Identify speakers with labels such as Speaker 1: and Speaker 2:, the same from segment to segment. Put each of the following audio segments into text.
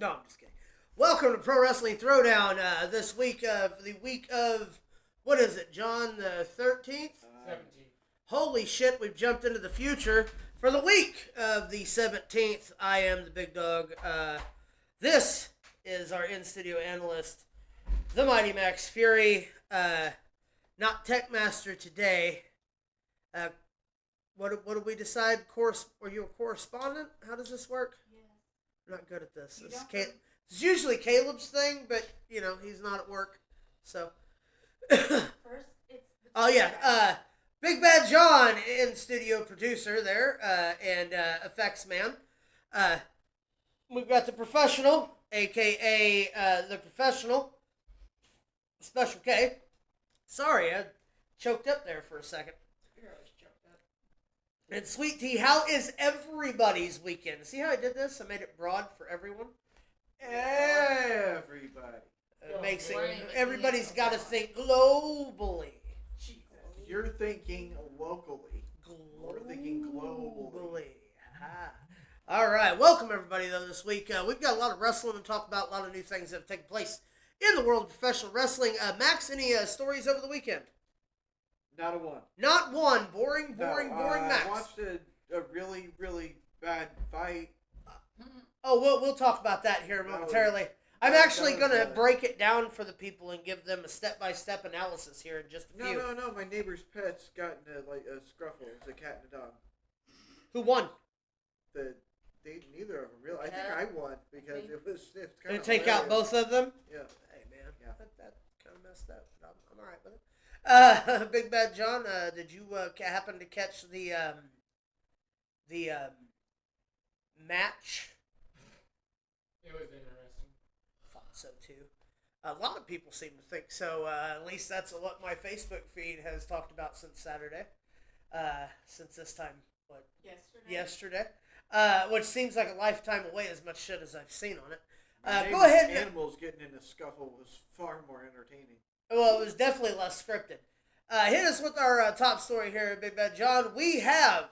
Speaker 1: No, I'm just kidding. Welcome to Pro Wrestling Throwdown. This week of what is it, John, the 13th?
Speaker 2: 17th.
Speaker 1: Holy shit, we've jumped into the future for the week of the 17th. I am the big dog. This is our in-studio analyst, the Mighty Max Fury. Not Techmaster today. What did we decide? Are you a correspondent? How does this work?
Speaker 3: Yeah.
Speaker 1: I'm not good at this. It's usually Caleb's thing, but, he's not at work. So.
Speaker 3: First, it's
Speaker 1: Oh, yeah. Big Bad John, in-studio producer there, and effects man. We've got the professional, a.k.a. the professional, Special K. Sorry, I choked up there for a second. And Sweet Tea, how is everybody's weekend? See how I did this? I made it broad for everyone.
Speaker 4: Everybody.
Speaker 1: It makes it, everybody's got to think globally.
Speaker 4: You're thinking locally. We're thinking globally.
Speaker 1: All right, welcome everybody though this week. We've got a lot of wrestling to talk about, a lot of new things that have taken place in the world of professional wrestling. Max, any stories over the weekend?
Speaker 4: Not a one.
Speaker 1: Not one. Boring Max.
Speaker 4: I watched a really, really bad fight.
Speaker 1: Oh, we'll talk about that here momentarily. I'm actually going to break it down for the people and give them a step-by-step analysis here in just a few.
Speaker 4: No. My neighbor's pets got in a scruffle. It's a cat and a dog.
Speaker 1: Who won?
Speaker 4: Neither of them really. I think I won because it's kind of.
Speaker 1: Did it take out both of them?
Speaker 4: Yeah.
Speaker 1: Hey man, that kind of messed up. But I'm all right with it. Big Bad John, did you happen to catch the match?
Speaker 2: It was interesting.
Speaker 1: Thought so too. A lot of people seem to think so. At least that's what my Facebook feed has talked about since Saturday. Since this time, yesterday. Which seems like a lifetime away, as much shit as I've seen on it. Go ahead.
Speaker 4: Animals getting in a scuffle was far more entertaining.
Speaker 1: Well, it was definitely less scripted. Hit us with our top story here, Big Bad John. We have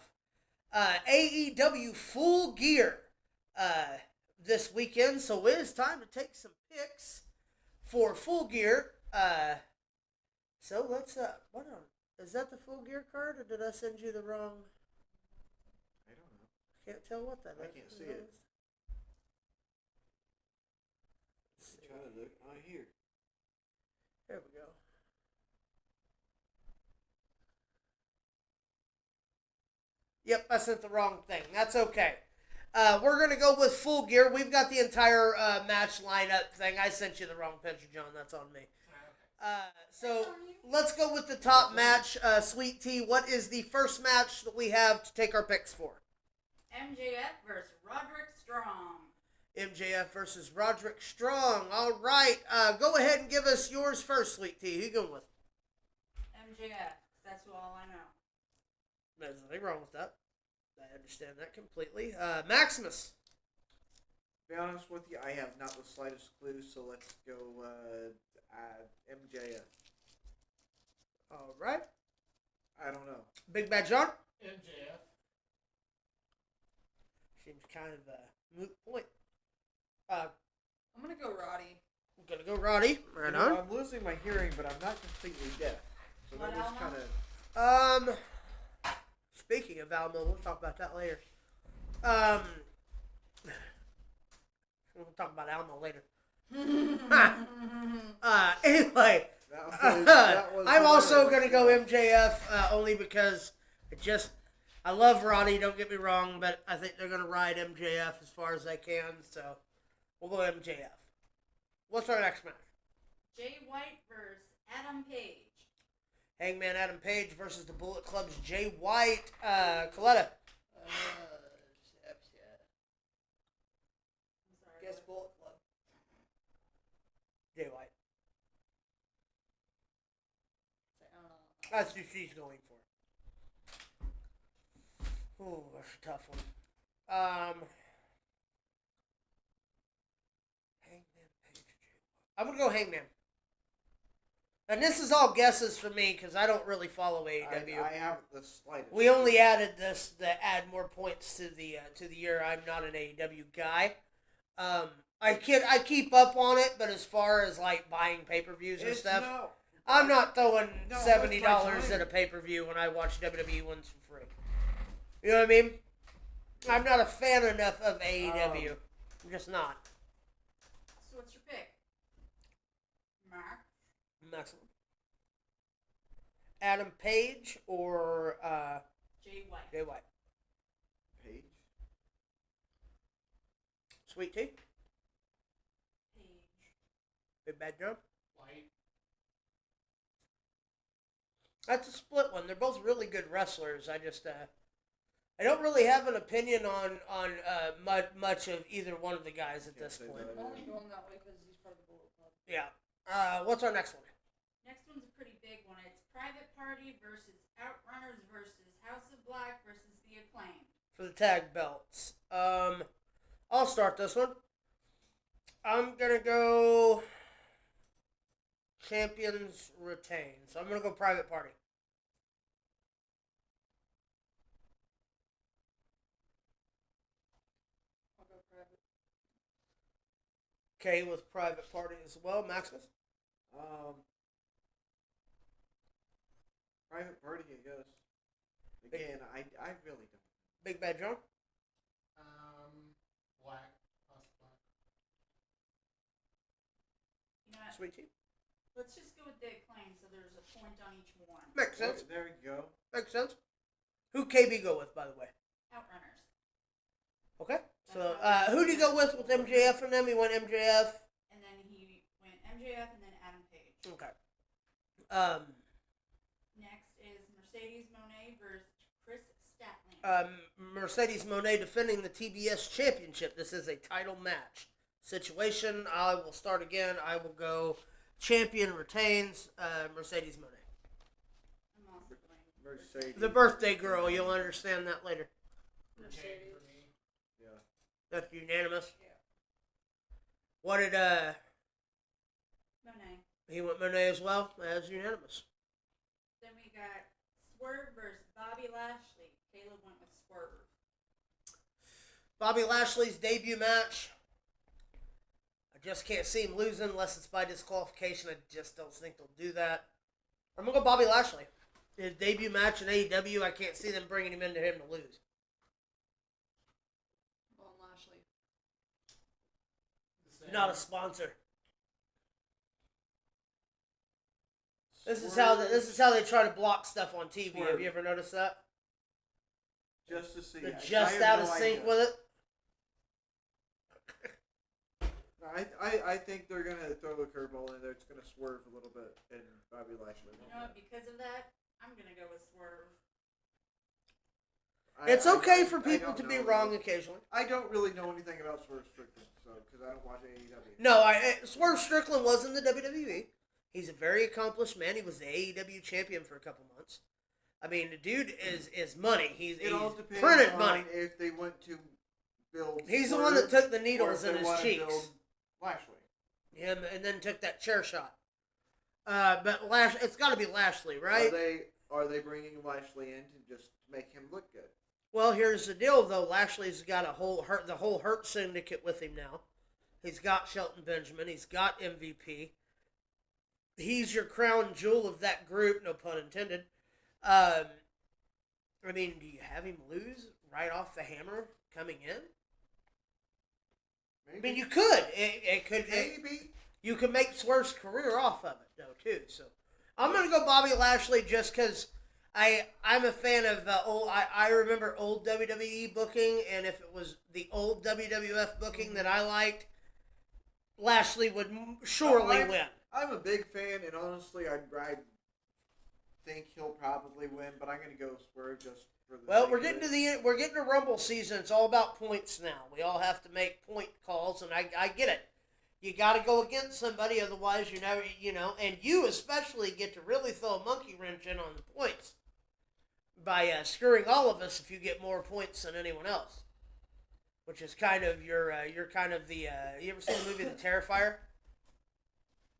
Speaker 1: AEW Full Gear this weekend, so it is time to take some picks for Full Gear. So let's is that the Full Gear card, or did I send you the wrong?
Speaker 4: I don't know.
Speaker 1: Can't tell what that is.
Speaker 4: I can't see it. I'm trying to look on here.
Speaker 1: There we go. Yep, I sent the wrong thing. That's okay. We're going to go with Full Gear. We've got the entire match lineup thing. I sent you the wrong picture, John. That's on me. So let's go with the top match. Sweet Tea, what is the first match that we have to take our picks for?
Speaker 3: MJF versus Roderick Strong.
Speaker 1: MJF versus Roderick Strong. All right. Go ahead and give us yours first, Sweet Tea. Who you going with?
Speaker 3: MJF. That's all I know.
Speaker 1: There's nothing wrong with that. I understand that completely. Maximus.
Speaker 4: To be honest with you, I have not the slightest clue, so let's go MJF.
Speaker 1: All right.
Speaker 4: I don't know.
Speaker 1: Big Bad John.
Speaker 2: MJF.
Speaker 1: Seems kind of a moot point.
Speaker 3: I'm going to go Roddy.
Speaker 1: I'm going to go Roddy. Right on.
Speaker 4: I'm losing my hearing, but I'm not completely deaf. So that was kind of...
Speaker 1: Speaking of Alamo, we'll talk about that later. We'll talk about Alamo later. Anyway, I'm also going to go MJF only because I love Roddy, don't get me wrong, but I think they're going to ride MJF as far as they can, so we'll go MJF. What's our next match?
Speaker 3: Jay White versus Adam Page.
Speaker 1: Hangman Adam Page versus the Bullet Club's Jay White. Coletta.
Speaker 3: Guess
Speaker 1: Bullet Club. Jay White. That's who she's going for. Ooh, that's a tough one. Hangman Page. I'm going to go Hangman. And this is all guesses for me because I don't really follow AEW.
Speaker 4: I haven't the slightest.
Speaker 1: We only added this to add more points to the year. I'm not an AEW guy. I keep up on it, but as far as like buying pay-per-views and stuff, I'm not throwing $70 at a pay-per-view when I watch WWE ones for free. You know what I mean? I'm not a fan enough of AEW. I'm just not.
Speaker 3: So what's your pick? Mark?
Speaker 1: Excellent. Adam Page or
Speaker 3: Jay White.
Speaker 1: Jay White.
Speaker 4: Page.
Speaker 1: Sweet Tea.
Speaker 3: Page.
Speaker 1: Big Bad Joe.
Speaker 2: White.
Speaker 1: That's a split one. They're both really good wrestlers. I just I don't really have an opinion on much of either one of the guys at this point.
Speaker 3: I'm only going that way because he's part of the Bullet Club.
Speaker 1: Yeah. What's our next one?
Speaker 3: Next one's a pretty big one. It's Private Party versus Outrunners versus House of Black versus The Acclaimed.
Speaker 1: For the tag belts. I'll start this one. I'm gonna go champions retain. So I'm gonna go Private Party.
Speaker 3: I'll go Private.
Speaker 1: Okay, with Private Party as well. Maximus?
Speaker 4: Private Party, I guess. Again, I really don't.
Speaker 1: Big Bad John?
Speaker 2: Black. House Black.
Speaker 3: You know what?
Speaker 1: Sweet Tea?
Speaker 3: Let's just go with The Acclaimed so there's a point on each one.
Speaker 1: Makes sense.
Speaker 4: There we go.
Speaker 1: Makes sense. Who KB go with, by the way?
Speaker 3: Outrunners.
Speaker 1: Okay. So, who did he go with MJF and them? He went MJF.
Speaker 3: And then he went MJF and then Adam Page.
Speaker 1: Okay.
Speaker 3: Next is Mercedes Moné versus Chris Statlander.
Speaker 1: Mercedes Moné defending the TBS Championship. This is a title match situation. I will start again. I will go champion retains. Mercedes Moné.
Speaker 3: I'm also going
Speaker 4: Mercedes.
Speaker 1: The birthday girl. You'll understand that later.
Speaker 2: Retain for me.
Speaker 4: Yeah.
Speaker 1: That's unanimous.
Speaker 3: Yeah.
Speaker 1: What did
Speaker 3: Moné.
Speaker 1: he went Moné as well? That's unanimous.
Speaker 3: Then we got Swerve versus Bobby Lashley. Caleb went with Swerve.
Speaker 1: Bobby Lashley's debut match. I just can't see him losing unless it's by disqualification. I just don't think they'll do that. I'm going to go Bobby Lashley. His debut match in AEW, I can't see them bringing him into him to lose.
Speaker 3: Well, Lashley.
Speaker 2: The same.
Speaker 1: Not a sponsor. This is how they try to block stuff on TV. Have you ever noticed that?
Speaker 4: Just to see.
Speaker 1: They're
Speaker 4: I
Speaker 1: just
Speaker 4: have
Speaker 1: out
Speaker 4: no
Speaker 1: of sync
Speaker 4: idea.
Speaker 1: with it.
Speaker 4: I think they're gonna throw a curveball in there. It's gonna swerve a little bit, and Bobby Lashley.
Speaker 3: You know what? Because of that, I'm gonna go with Swerve.
Speaker 1: It's okay for people to be
Speaker 4: know.
Speaker 1: wrong occasionally.
Speaker 4: I don't really know anything about Swerve Strickland, so because I don't watch AEW.
Speaker 1: No, Swerve Strickland was in the WWE. He's a very accomplished man. He was the AEW champion for a couple months. I mean, the dude is money. He's
Speaker 4: All depends
Speaker 1: printed
Speaker 4: on
Speaker 1: money.
Speaker 4: if they want to build.
Speaker 1: He's the
Speaker 4: Swerve,
Speaker 1: one that took the
Speaker 4: or
Speaker 1: needles
Speaker 4: if
Speaker 1: in
Speaker 4: they
Speaker 1: his
Speaker 4: wanna
Speaker 1: cheeks.
Speaker 4: build Lashley.
Speaker 1: Him, and then took that chair shot. But it's got to be Lashley, right?
Speaker 4: Are they bringing Lashley in to just make him look good?
Speaker 1: Well, here's the deal, though. Lashley's got the whole Hurt Syndicate with him now. He's got Shelton Benjamin. He's got MVP. He's your crown jewel of that group, no pun intended. I mean, do you have him lose right off the hammer coming in?
Speaker 4: Maybe.
Speaker 1: I mean, you could. It could.
Speaker 4: Maybe.
Speaker 1: You could make Swerve's career off of it, though, too. So I'm going to go Bobby Lashley just because I'm a fan of I remember old WWE booking, and if it was the old WWF booking that I liked, Lashley would surely win.
Speaker 4: I'm a big fan, and honestly, I think he'll probably win, but I'm going to go Swerve just for the.
Speaker 1: Well,
Speaker 4: sake
Speaker 1: we're
Speaker 4: of
Speaker 1: getting
Speaker 4: it.
Speaker 1: we're getting to Rumble season. It's all about points now. We all have to make point calls, and I get it. You got to go against somebody, otherwise you never, and you especially get to really throw a monkey wrench in on the points by screwing all of us if you get more points than anyone else. Which is kind of you're kind of the. You ever seen the movie The Terrifier?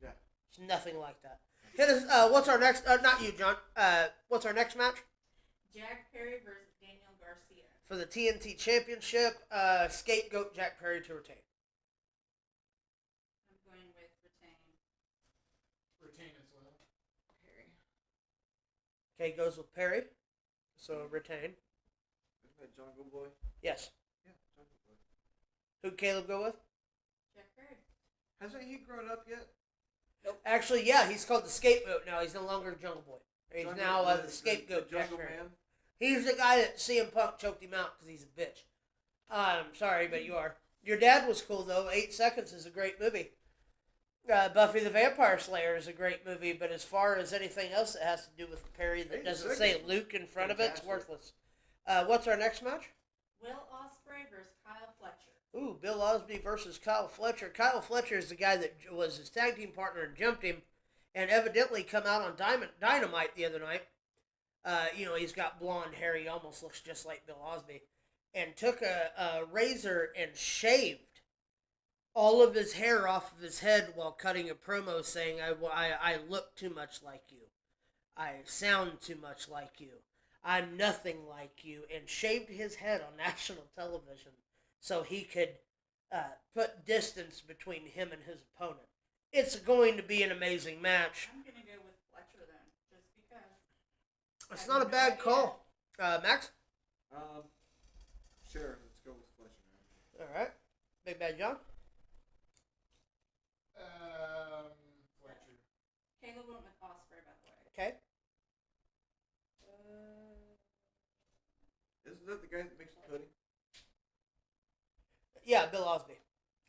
Speaker 4: Yeah.
Speaker 1: It's nothing like that. Hit us. What's our next? Not you, John. What's our next match?
Speaker 3: Jack Perry versus Daniel Garcia.
Speaker 1: For the TNT Championship, scapegoat Jack Perry to retain.
Speaker 2: Retain as well.
Speaker 3: Perry.
Speaker 1: Okay, goes with Perry. So retain.
Speaker 4: Isn't that Jungle Boy?
Speaker 1: Yes.
Speaker 4: Yeah, Jungle Boy.
Speaker 1: Who'd Caleb go with?
Speaker 3: Jeff Perry.
Speaker 4: Hasn't he grown up yet?
Speaker 1: Actually, yeah, he's called the Scapegoat now. He's no longer Jungle Boy. He's
Speaker 4: Jungle-
Speaker 1: now the Scapegoat.
Speaker 4: the
Speaker 1: Jack
Speaker 4: Jungle
Speaker 1: Perry.
Speaker 4: Man.
Speaker 1: He's the guy that CM Punk choked him out because he's a bitch. Sorry, but you are. Your dad was cool, though. 8 Seconds is a great movie. Buffy the Vampire Slayer is a great movie, but as far as anything else that has to do with Perry that
Speaker 4: 8
Speaker 1: doesn't say
Speaker 4: Seconds.
Speaker 1: Luke in front of it, it's
Speaker 4: Fantastic.
Speaker 1: worthless. What's our next match?
Speaker 3: Will Ospreay versus Kyle Fletcher.
Speaker 1: Ooh, Bill Osby versus Kyle Fletcher. Kyle Fletcher is the guy that was his tag team partner and jumped him, and evidently come out on Dynamite the other night. He's got blonde hair. He almost looks just like Bill Osby. And took a razor and shaved all of his hair off of his head while cutting a promo saying, I look too much like you. I sound too much like you. I'm nothing like you. And shaved his head on national television so he could put distance between him and his opponent. It's going to be an amazing match.
Speaker 3: I'm going to go with Fletcher then, just because.
Speaker 1: It's not a bad call. Max?
Speaker 4: Sure, let's go with Fletcher now.
Speaker 1: All right. Big Bad John?
Speaker 2: Fletcher.
Speaker 3: Caleb went with Ospreay, by the way.
Speaker 1: Okay.
Speaker 4: Isn't that the guy that makes the pudding?
Speaker 1: Yeah, Bill Osby.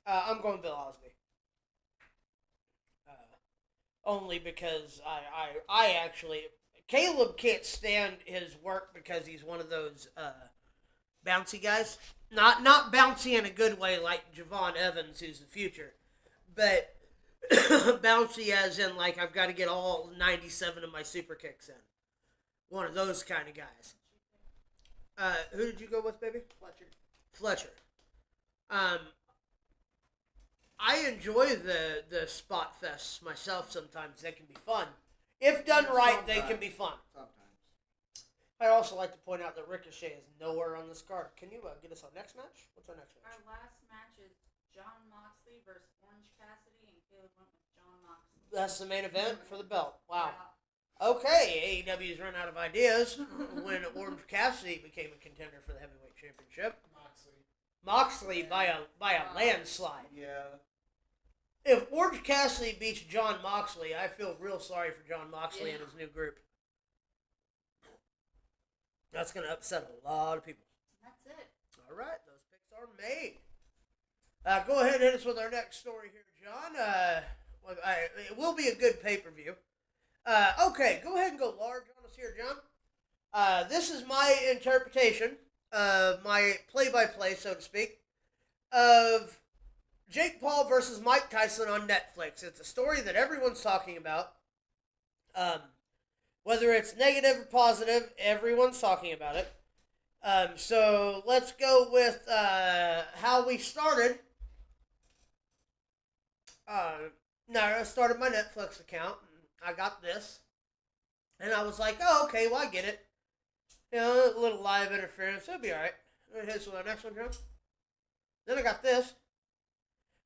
Speaker 1: I'm going Bill Osby. Only because I actually... Caleb can't stand his work because he's one of those bouncy guys. Not bouncy in a good way like Javon Evans, who's the future. But bouncy as in, like, I've got to get all 97 of my super kicks in. One of those kind of guys. Who did you go with, baby? Fletcher. I enjoy the spot fests myself sometimes. They can be fun. If done right, they can be fun.
Speaker 4: Sometimes.
Speaker 1: I'd also like to point out that Ricochet is nowhere on this card. Can you get us our next match? What's our next match?
Speaker 3: Our last match is John Moxley versus Orange Cassidy, and Caleb went with John Moxley.
Speaker 1: That's the main event for the belt. Wow.
Speaker 3: Yeah.
Speaker 1: Okay, AEW's run out of ideas when Orange Cassidy became a contender for the heavyweight championship. Moxley by a landslide.
Speaker 4: Yeah.
Speaker 1: If Orange Cassidy beats John Moxley, I feel real sorry for John Moxley and his new group. That's going to upset a lot of people.
Speaker 3: That's it.
Speaker 1: All right, those picks are made. Go ahead and hit us with our next story here, John. It will be a good pay-per-view. Okay, go ahead and go large on us here, John. This is my interpretation of my play-by-play, so to speak, of Jake Paul versus Mike Tyson on Netflix. It's a story that everyone's talking about. Whether it's negative or positive, everyone's talking about it. So let's go with how we started. I started my Netflix account. And I got this. And I was like, oh, okay, well, I get it. You know, a little live interference. It'll be all right. Here's the next one, John. Then I got this.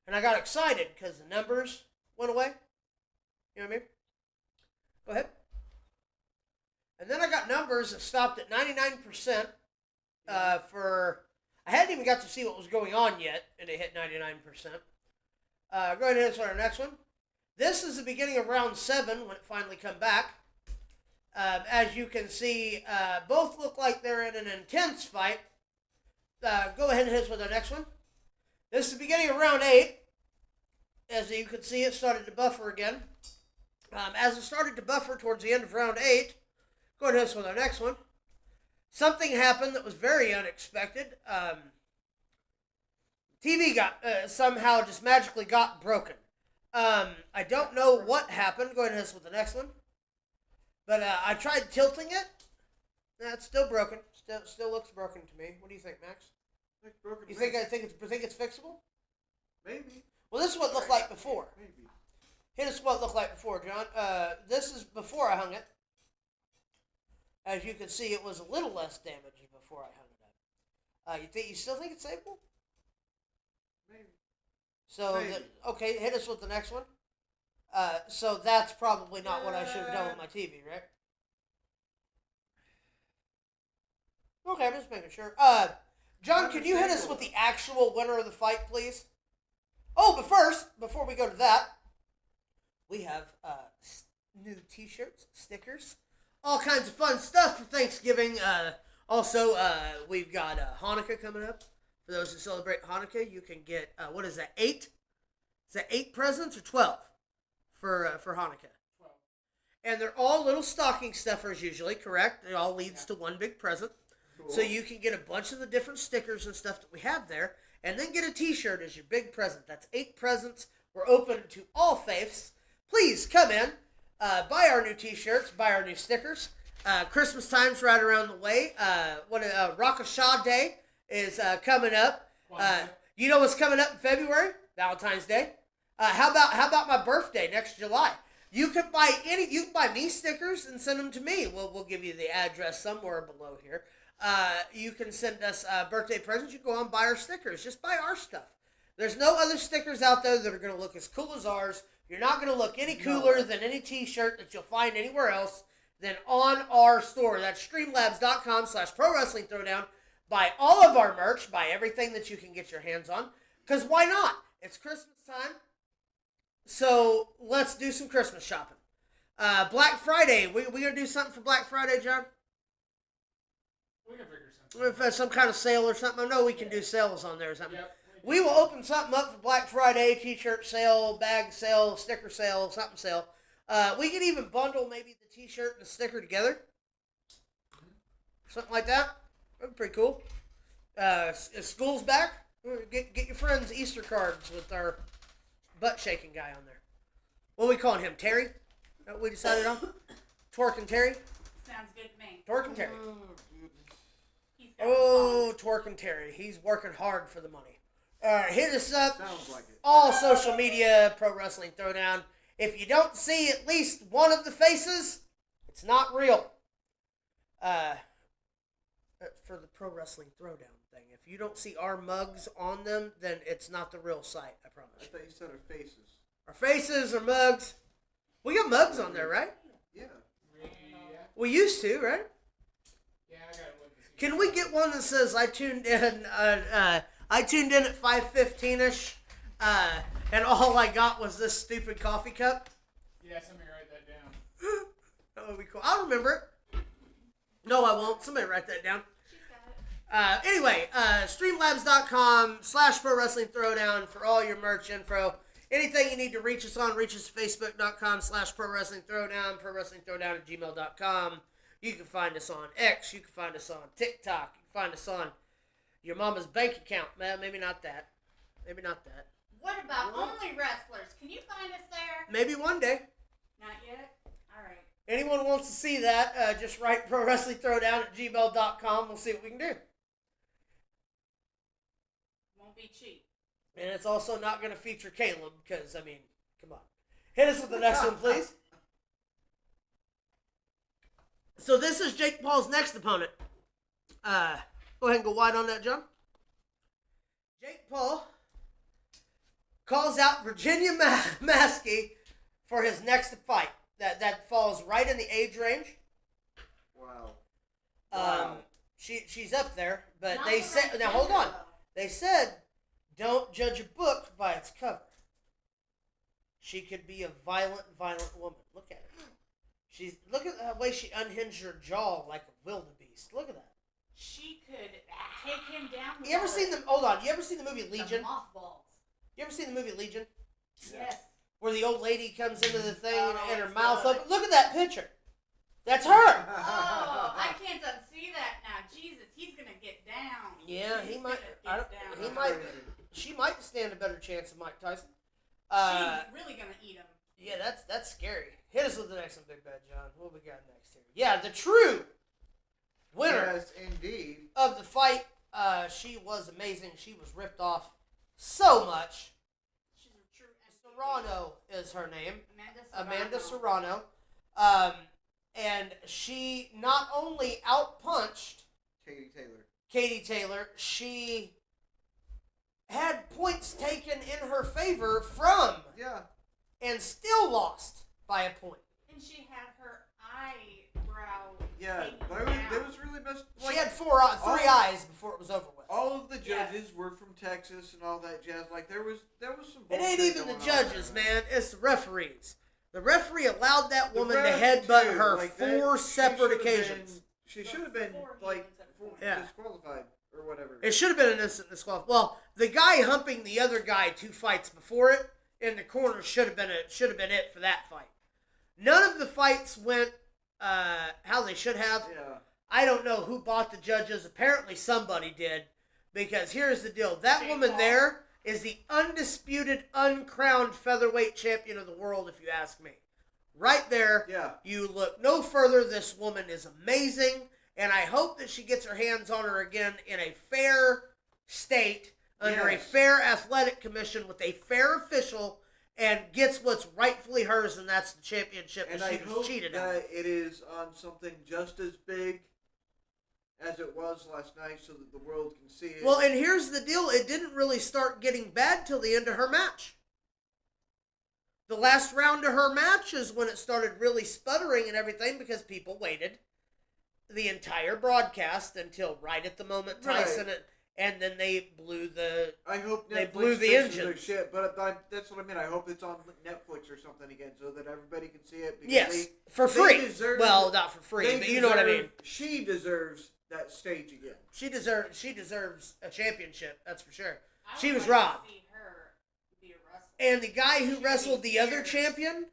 Speaker 1: And I got excited because the numbers went away. You know what I mean? Go ahead. And then I got numbers that stopped at 99% for... I hadn't even got to see what was going on yet, and it hit 99%. Go ahead and hit us on our next one. This is the beginning of round 7 when it finally come back. As you can see, both look like they're in an intense fight. Go ahead and hit us with our next one. This is the beginning of round 8. As you can see, it started to buffer again. As it started to buffer towards the end of round 8, go ahead and hit us with our next one. Something happened that was very unexpected. TV got somehow just magically got broken. I don't know what happened. Go ahead and hit us with the next one. But I tried tilting it. It's still broken. Still looks broken to me. What do you think, Max?
Speaker 4: Like broken
Speaker 1: You think it's fixable?
Speaker 4: Maybe.
Speaker 1: Well, this is what it looked like before.
Speaker 4: Maybe.
Speaker 1: Hit us what it looked like before, John. This is before I hung it. As you can see, it was a little less damaged before I hung it up. You still think it's savable?
Speaker 4: Maybe.
Speaker 1: So,
Speaker 4: Maybe.
Speaker 1: okay, hit us with the next one. So that's probably not what I should have done with my TV, right? Okay, I'm just making sure. John, can you hit us with the actual winner of the fight, please? Oh, but first, before we go to that, we have new T-shirts, stickers, all kinds of fun stuff for Thanksgiving. Also, we've got Hanukkah coming up. For those who celebrate Hanukkah, you can get what is that? 8? Is that 8 presents or 12 for Hanukkah?
Speaker 2: 12.
Speaker 1: And they're all little stocking stuffers, usually. Correct? It all leads to one big present.
Speaker 4: Cool.
Speaker 1: So you can get a bunch of the different stickers and stuff that we have there, and then get a T-shirt as your big present. That's 8 presents. We're open to all faiths. Please come in, buy our new T-shirts, buy our new stickers. Christmas time's right around the way. Rock Hashanah Day is coming up. You know what's coming up in February? Valentine's Day. How about my birthday next July? You can buy me stickers and send them to me. We'll give you the address somewhere below here. You can send us birthday presents. You can go on and buy our stickers. Just buy our stuff. There's no other stickers out there that are going to look as cool as ours. You're not going to look any cooler than any T-shirt that you'll find anywhere else than on our store. That's streamlabs.com/ProWrestling Throwdown. Buy all of our merch. Buy everything that you can get your hands on. Because why not? It's Christmas time. So let's do some Christmas shopping. Black Friday. We going to do something for Black Friday, John?
Speaker 2: We can figure something.
Speaker 1: If there's some kind of sale or something. I know we can do sales on there or something.
Speaker 2: Yep.
Speaker 1: We will open something up for Black Friday, T-shirt sale, bag sale, sticker sale, something sale. We could even bundle maybe the T-shirt and the sticker together. Something like that. That'd be pretty cool. School's back. Get your friends Easter cards with our butt-shaking guy on there. What are we calling him? Terry? Is that what we decided on? Twerk and Terry?
Speaker 3: Sounds good to me.
Speaker 1: Twerk and Terry.
Speaker 3: He's got
Speaker 1: Oh, Twerk and Terry. He's working hard for the money. Hit us up.
Speaker 4: Sounds like it.
Speaker 1: All social media, Pro Wrestling Throwdown. If you don't see at least one of the faces, it's not real. For the Pro Wrestling Throwdown thing, if you don't see our mugs on them, then it's not the real site, I
Speaker 4: I
Speaker 1: promise.
Speaker 4: thought you said our faces.
Speaker 1: Our faces or mugs. We got mugs on there, right?
Speaker 4: Yeah.
Speaker 2: Yeah.
Speaker 1: We used to, right?
Speaker 2: Yeah, I gotta look to see.
Speaker 1: Can we get one that says I tuned in at 5:15ish, and all I got was this stupid coffee cup?
Speaker 2: Yeah, somebody write that down.
Speaker 1: That would be cool. I'll remember it. No, I won't. Somebody write that down.
Speaker 3: She's got it.
Speaker 1: Anyway, streamlabs.com/Pro Wrestling Throwdown for all your merch info. Anything you need to reach us on, reach us at facebook.com/Pro Wrestling Throwdown, Pro Wrestling Throwdown at gmail.com. You can find us on X. You can find us on TikTok. You can find us on your mama's bank account. Man, maybe not that. Maybe not that.
Speaker 3: What about Only Wrestlers? Can you find us there?
Speaker 1: Maybe one day.
Speaker 3: Not yet? Alright.
Speaker 1: Anyone wants to see that, just write Pro Wrestling Throwdown at gmail.com. We'll see what we can do.
Speaker 3: Won't be cheap.
Speaker 1: And it's also not going to feature Caleb because, I mean, come on. Hit us with the next one, please. So this is Jake Paul's next opponent. Go ahead and go wide on that, John. Jake Paul calls out Virginia Maskey for his next fight. That falls right in the age range.
Speaker 4: Wow.
Speaker 1: She's up there, but
Speaker 3: Not
Speaker 1: they
Speaker 3: the
Speaker 1: said,
Speaker 3: right
Speaker 1: now hold
Speaker 3: gender,
Speaker 1: on.
Speaker 3: though.
Speaker 1: They said, don't judge a book by its cover. She could be a violent woman. Look at her. Look at the way she unhinged her jaw like a wildebeest. Look at that.
Speaker 3: She could take him down with
Speaker 1: You ever seen the? Hold on. You ever seen the movie
Speaker 3: some
Speaker 1: Legion?
Speaker 3: mothballs.
Speaker 1: You ever seen the movie Legion?
Speaker 3: Yes.
Speaker 1: Where the old lady comes into the thing
Speaker 3: Oh,
Speaker 1: and her
Speaker 3: it's
Speaker 1: mouth
Speaker 3: good.
Speaker 1: open. Look at that picture. That's her.
Speaker 3: Oh, I can't unsee that now. Jesus, he's gonna get down.
Speaker 1: Yeah,
Speaker 3: He's
Speaker 1: he might.
Speaker 3: gonna
Speaker 1: I don't,
Speaker 3: get down.
Speaker 1: he might. She might stand a better chance than Mike Tyson.
Speaker 3: She's really gonna eat him.
Speaker 1: Yeah, that's scary. Hit us with the next one, Big Bad John. What we got next here? Yeah, the true winner
Speaker 4: Yes, indeed.
Speaker 1: of the fight. She was amazing. She was ripped off so much.
Speaker 3: She's a true MVP.
Speaker 1: Serrano is her name.
Speaker 3: Amanda
Speaker 1: Amanda
Speaker 3: Serrano.
Speaker 1: Serrano. And she not only outpunched
Speaker 4: Katie Taylor.
Speaker 1: Katie Taylor, she had points taken in her favor from
Speaker 4: Yeah.
Speaker 1: and still lost by a point.
Speaker 3: And she had her eyebrow.
Speaker 4: Yeah,
Speaker 3: hanging
Speaker 4: there
Speaker 3: down.
Speaker 4: was really best.
Speaker 1: She had three eyes before it was over with.
Speaker 4: All of the
Speaker 3: Yes.
Speaker 4: judges were from Texas and all that jazz. Like there was some.
Speaker 1: It ain't
Speaker 4: bullshit
Speaker 1: even the
Speaker 4: going on
Speaker 1: judges,
Speaker 4: there.
Speaker 1: man. It's the referees. The referee allowed that
Speaker 4: The
Speaker 1: woman to
Speaker 4: ref,
Speaker 1: headbutt
Speaker 4: too,
Speaker 1: her
Speaker 4: like that,
Speaker 1: 4
Speaker 4: she
Speaker 1: separate
Speaker 4: should've been-
Speaker 1: occasions.
Speaker 4: She should have been
Speaker 3: Before he
Speaker 4: like
Speaker 3: was at
Speaker 1: Yeah.
Speaker 4: disqualified or whatever.
Speaker 1: It should have been an instant disqualification. Well, the guy humping the other guy 2 fights before it in the corner should have been it for that fight. None of the fights went how they should have.
Speaker 4: Yeah.
Speaker 1: I don't know who bought the judges. Apparently somebody did. Because here's the deal. That
Speaker 3: Jake
Speaker 1: woman
Speaker 3: Paul.
Speaker 1: there is the undisputed, uncrowned featherweight champion of the world, if you ask me. Right there.
Speaker 4: Yeah.
Speaker 1: You look no further. This woman is amazing. And I hope that she gets her hands on her again in a fair state, under a
Speaker 4: Yes.
Speaker 1: fair athletic commission with a fair official, and gets what's rightfully hers, and that's the championship
Speaker 4: And
Speaker 1: that
Speaker 4: I
Speaker 1: she was
Speaker 4: hope
Speaker 1: cheated on.
Speaker 4: that it is on something just as big as it was last night, so that the world can see it.
Speaker 1: Well, and here's the deal. It didn't really start getting bad till the end of her match. The last round of her match is when it started really sputtering and everything because people waited the entire broadcast until right at the moment Tyson
Speaker 4: Right.
Speaker 1: and then they blew the...
Speaker 4: I hope Netflix
Speaker 1: they blew the
Speaker 4: fixes their
Speaker 1: engines.
Speaker 4: shit, but that's what I mean. I hope it's on Netflix or something again, so that everybody can see it. Because
Speaker 1: Yes, for
Speaker 4: they
Speaker 1: free.
Speaker 4: deserve-
Speaker 1: Well, not for free,
Speaker 4: they
Speaker 1: but you know what I
Speaker 4: deserve-
Speaker 1: mean.
Speaker 4: She deserves that stage again.
Speaker 1: She deserves a championship, that's for sure.
Speaker 3: I
Speaker 1: She
Speaker 3: would
Speaker 1: was
Speaker 3: like to
Speaker 1: robbed.
Speaker 3: see her be a wrestler.
Speaker 1: And the guy who
Speaker 3: She
Speaker 1: wrestled
Speaker 3: needs
Speaker 1: the other
Speaker 3: years.
Speaker 1: champion,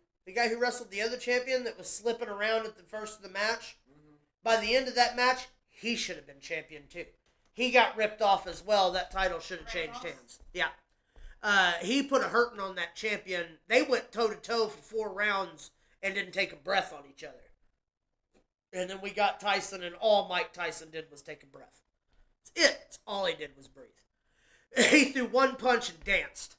Speaker 1: that was slipping around at the first of the match,
Speaker 4: Mm-hmm.
Speaker 1: by the end of that match, he should have been champion too. He got ripped off as well. That title should have changed hands. Yeah. He put a hurting on that champion. They went toe-to-toe for 4 rounds and didn't take a breath on each other. And then we got Tyson, and all Mike Tyson did was take a breath. That's it. That's all he did was breathe. He threw 1 punch and danced.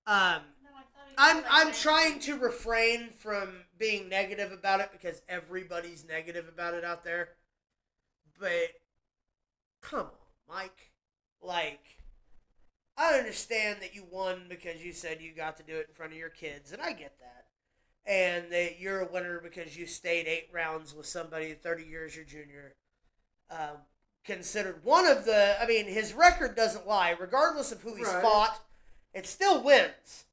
Speaker 3: No, I thought he
Speaker 1: I'm
Speaker 3: was like
Speaker 1: I'm
Speaker 3: that.
Speaker 1: trying to refrain from being negative about it because everybody's negative about it out there. But come on, Mike. Like, I understand that you won because you said you got to do it in front of your kids, and I get that. And that you're a winner because you stayed 8 rounds with somebody 30 years your junior. Considered one of the, I mean, his record doesn't lie. Regardless of who he's
Speaker 4: Right.
Speaker 1: fought, it still wins.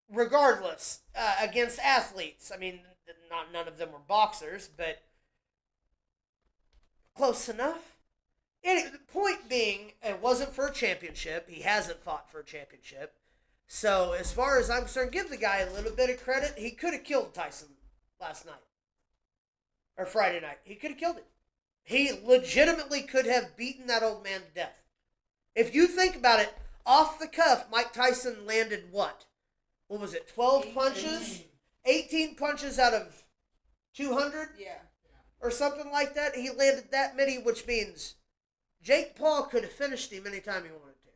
Speaker 1: Regardless, against athletes. I mean, none of them were boxers, but close enough. Anyway, the point being, it wasn't for a championship. He hasn't fought for a championship. So, as far as I'm concerned, give the guy a little bit of credit. He could have killed Tyson last night. Or Friday night. He could have killed him. He legitimately could have beaten that old man to death. If you think about it, off the cuff, Mike Tyson landed what? What was it, 12 punches? 18 punches out of 200?
Speaker 3: Yeah.
Speaker 1: Or something like that. He landed that many, which means Jake Paul could have finished him anytime he wanted to.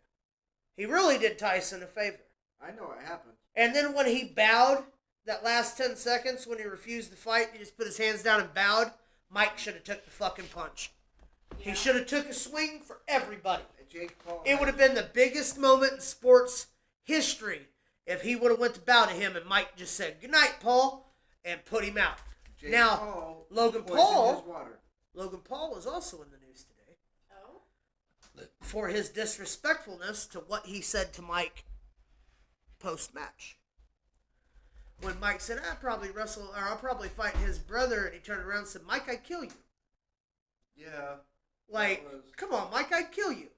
Speaker 1: He really did Tyson a favor.
Speaker 4: I know it happened.
Speaker 1: And then when he bowed, that last 10 seconds when he refused to fight, he just put his hands down and bowed, Mike should have took the fucking punch. He should have took a swing for everybody.
Speaker 4: Jake Paul.
Speaker 1: It would have been the biggest moment in sports history if he would have went to bow to him and Mike just said, "Good night, Paul," and put him out.
Speaker 4: Jake
Speaker 1: Now,
Speaker 4: Paul
Speaker 1: Logan
Speaker 4: poisoned
Speaker 1: Paul-
Speaker 4: his water.
Speaker 1: Logan Paul was also in the news today
Speaker 3: Oh.
Speaker 1: for his disrespectfulness to what he said to Mike post-match. When Mike said, I'll probably fight his brother, and he turned around and said, "Mike, I'd kill you."
Speaker 4: Yeah.
Speaker 1: Like,
Speaker 4: That was-
Speaker 1: come on, Mike, I'd kill you.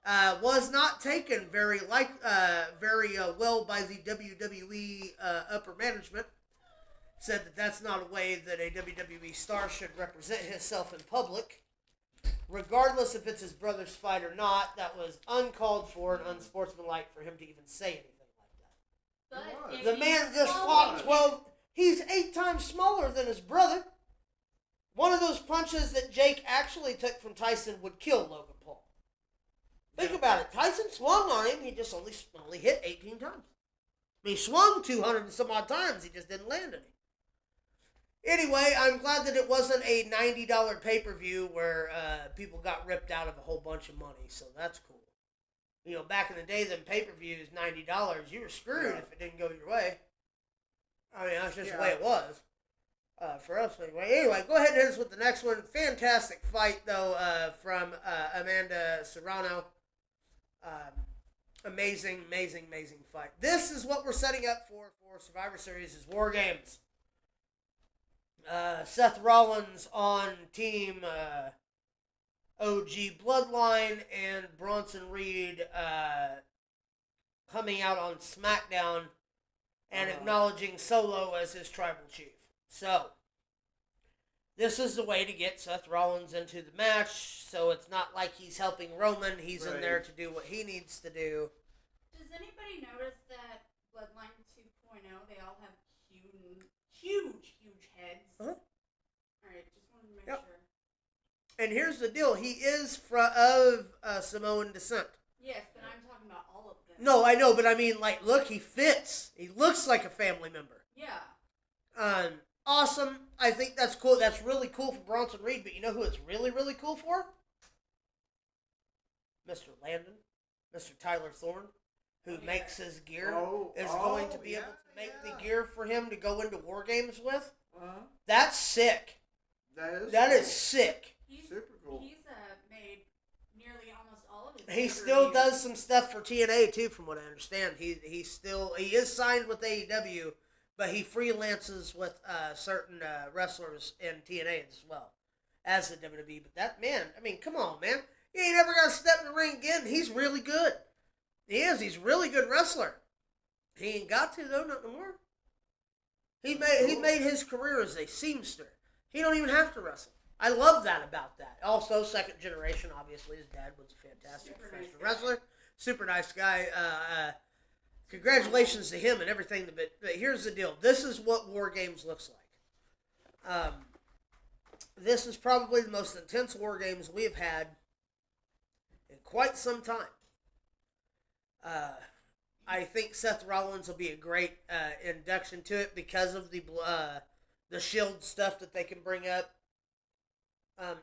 Speaker 1: Was not taken very well by the WWE upper management. Said that that's not a way that a WWE star should represent himself in public. Regardless if it's his brother's fight or not, that was uncalled for and unsportsmanlike for him to even say anything like that.
Speaker 3: But if
Speaker 1: The
Speaker 3: he's
Speaker 1: man just
Speaker 3: slow,
Speaker 1: fought
Speaker 3: he
Speaker 1: 12. He's 8 times smaller than his brother. One of those punches that Jake actually took from Tyson would kill Logan Paul. Think about it. Tyson swung on him. He just only hit 18 times. I mean, he swung 200 and some odd times. He just didn't land any. Anyway, I'm glad that it wasn't a $90 pay-per-view where people got ripped out of a whole bunch of money. So that's cool. You know, back in the day, them pay-per-views, $90, you were screwed if it didn't go your way. I mean, that's just the way it was. For us, anyway. Go ahead and hit us with the next one. Fantastic fight, though, from Amanda Serrano. Amazing fight. This is what we're setting up for Survivor Series is War Games. Seth Rollins on Team OG Bloodline and Bronson Reed coming out on SmackDown and acknowledging Solo as his tribal chief. So, this is the way to get Seth Rollins into the match, so it's not like he's helping Roman. He's in there to do what he needs to do.
Speaker 3: Does anybody notice that Bloodline 2.0, they all have huge heads?
Speaker 1: Uh-huh.
Speaker 3: Alright, just wanted to make sure.
Speaker 1: And here's the deal. He is of Samoan descent.
Speaker 3: Yes, but I'm talking about all of them.
Speaker 1: No, I know, but I mean, like, look, he fits. He looks like a family member.
Speaker 3: Yeah.
Speaker 1: Awesome. I think that's cool. That's really cool for Bronson Reed, but you know who it's really cool for? Mr. Landon. Mr. Tyler Thorne, who makes his gear, is going to be able to make the gear for him to go into War Games with. That's sick. That is sick.
Speaker 3: Super cool. He's made nearly almost all of his.
Speaker 1: He still does some stuff for TNA too, from what I understand. He is signed with AEW, but he freelances with certain wrestlers in TNA as well as the WWE. But that man, I mean, come on, man, he ain't ever got to step in the ring again. He's really good. He is. He's a really good wrestler. He ain't got to though, not no more. He made his career as a seamster. He don't even have to wrestle. I love that about that. Also, second generation, obviously, his dad was a fantastic professional wrestler. Super nice guy. Congratulations to him and everything. But here's the deal. This is what War Games looks like. This is probably the most intense War Games we have had in quite some time. I think Seth Rollins will be a great induction to it because of the Shield stuff that they can bring up.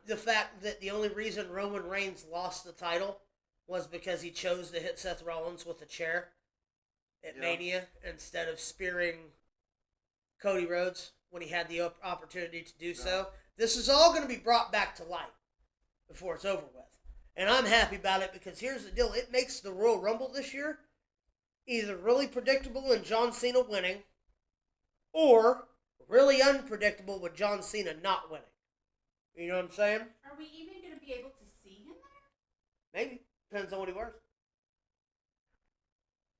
Speaker 1: The fact that the only reason Roman Reigns lost the title was because he chose to hit Seth Rollins with a chair at Mania instead of spearing Cody Rhodes when he had the opportunity to do so. This is all going to be brought back to light before it's over with. And I'm happy about it because here's the deal. It makes the Royal Rumble this year either really predictable and John Cena winning, or really unpredictable with John Cena not winning. You know what I'm saying?
Speaker 3: Are we even going to be able to see him there?
Speaker 1: Maybe. Depends on what he wears.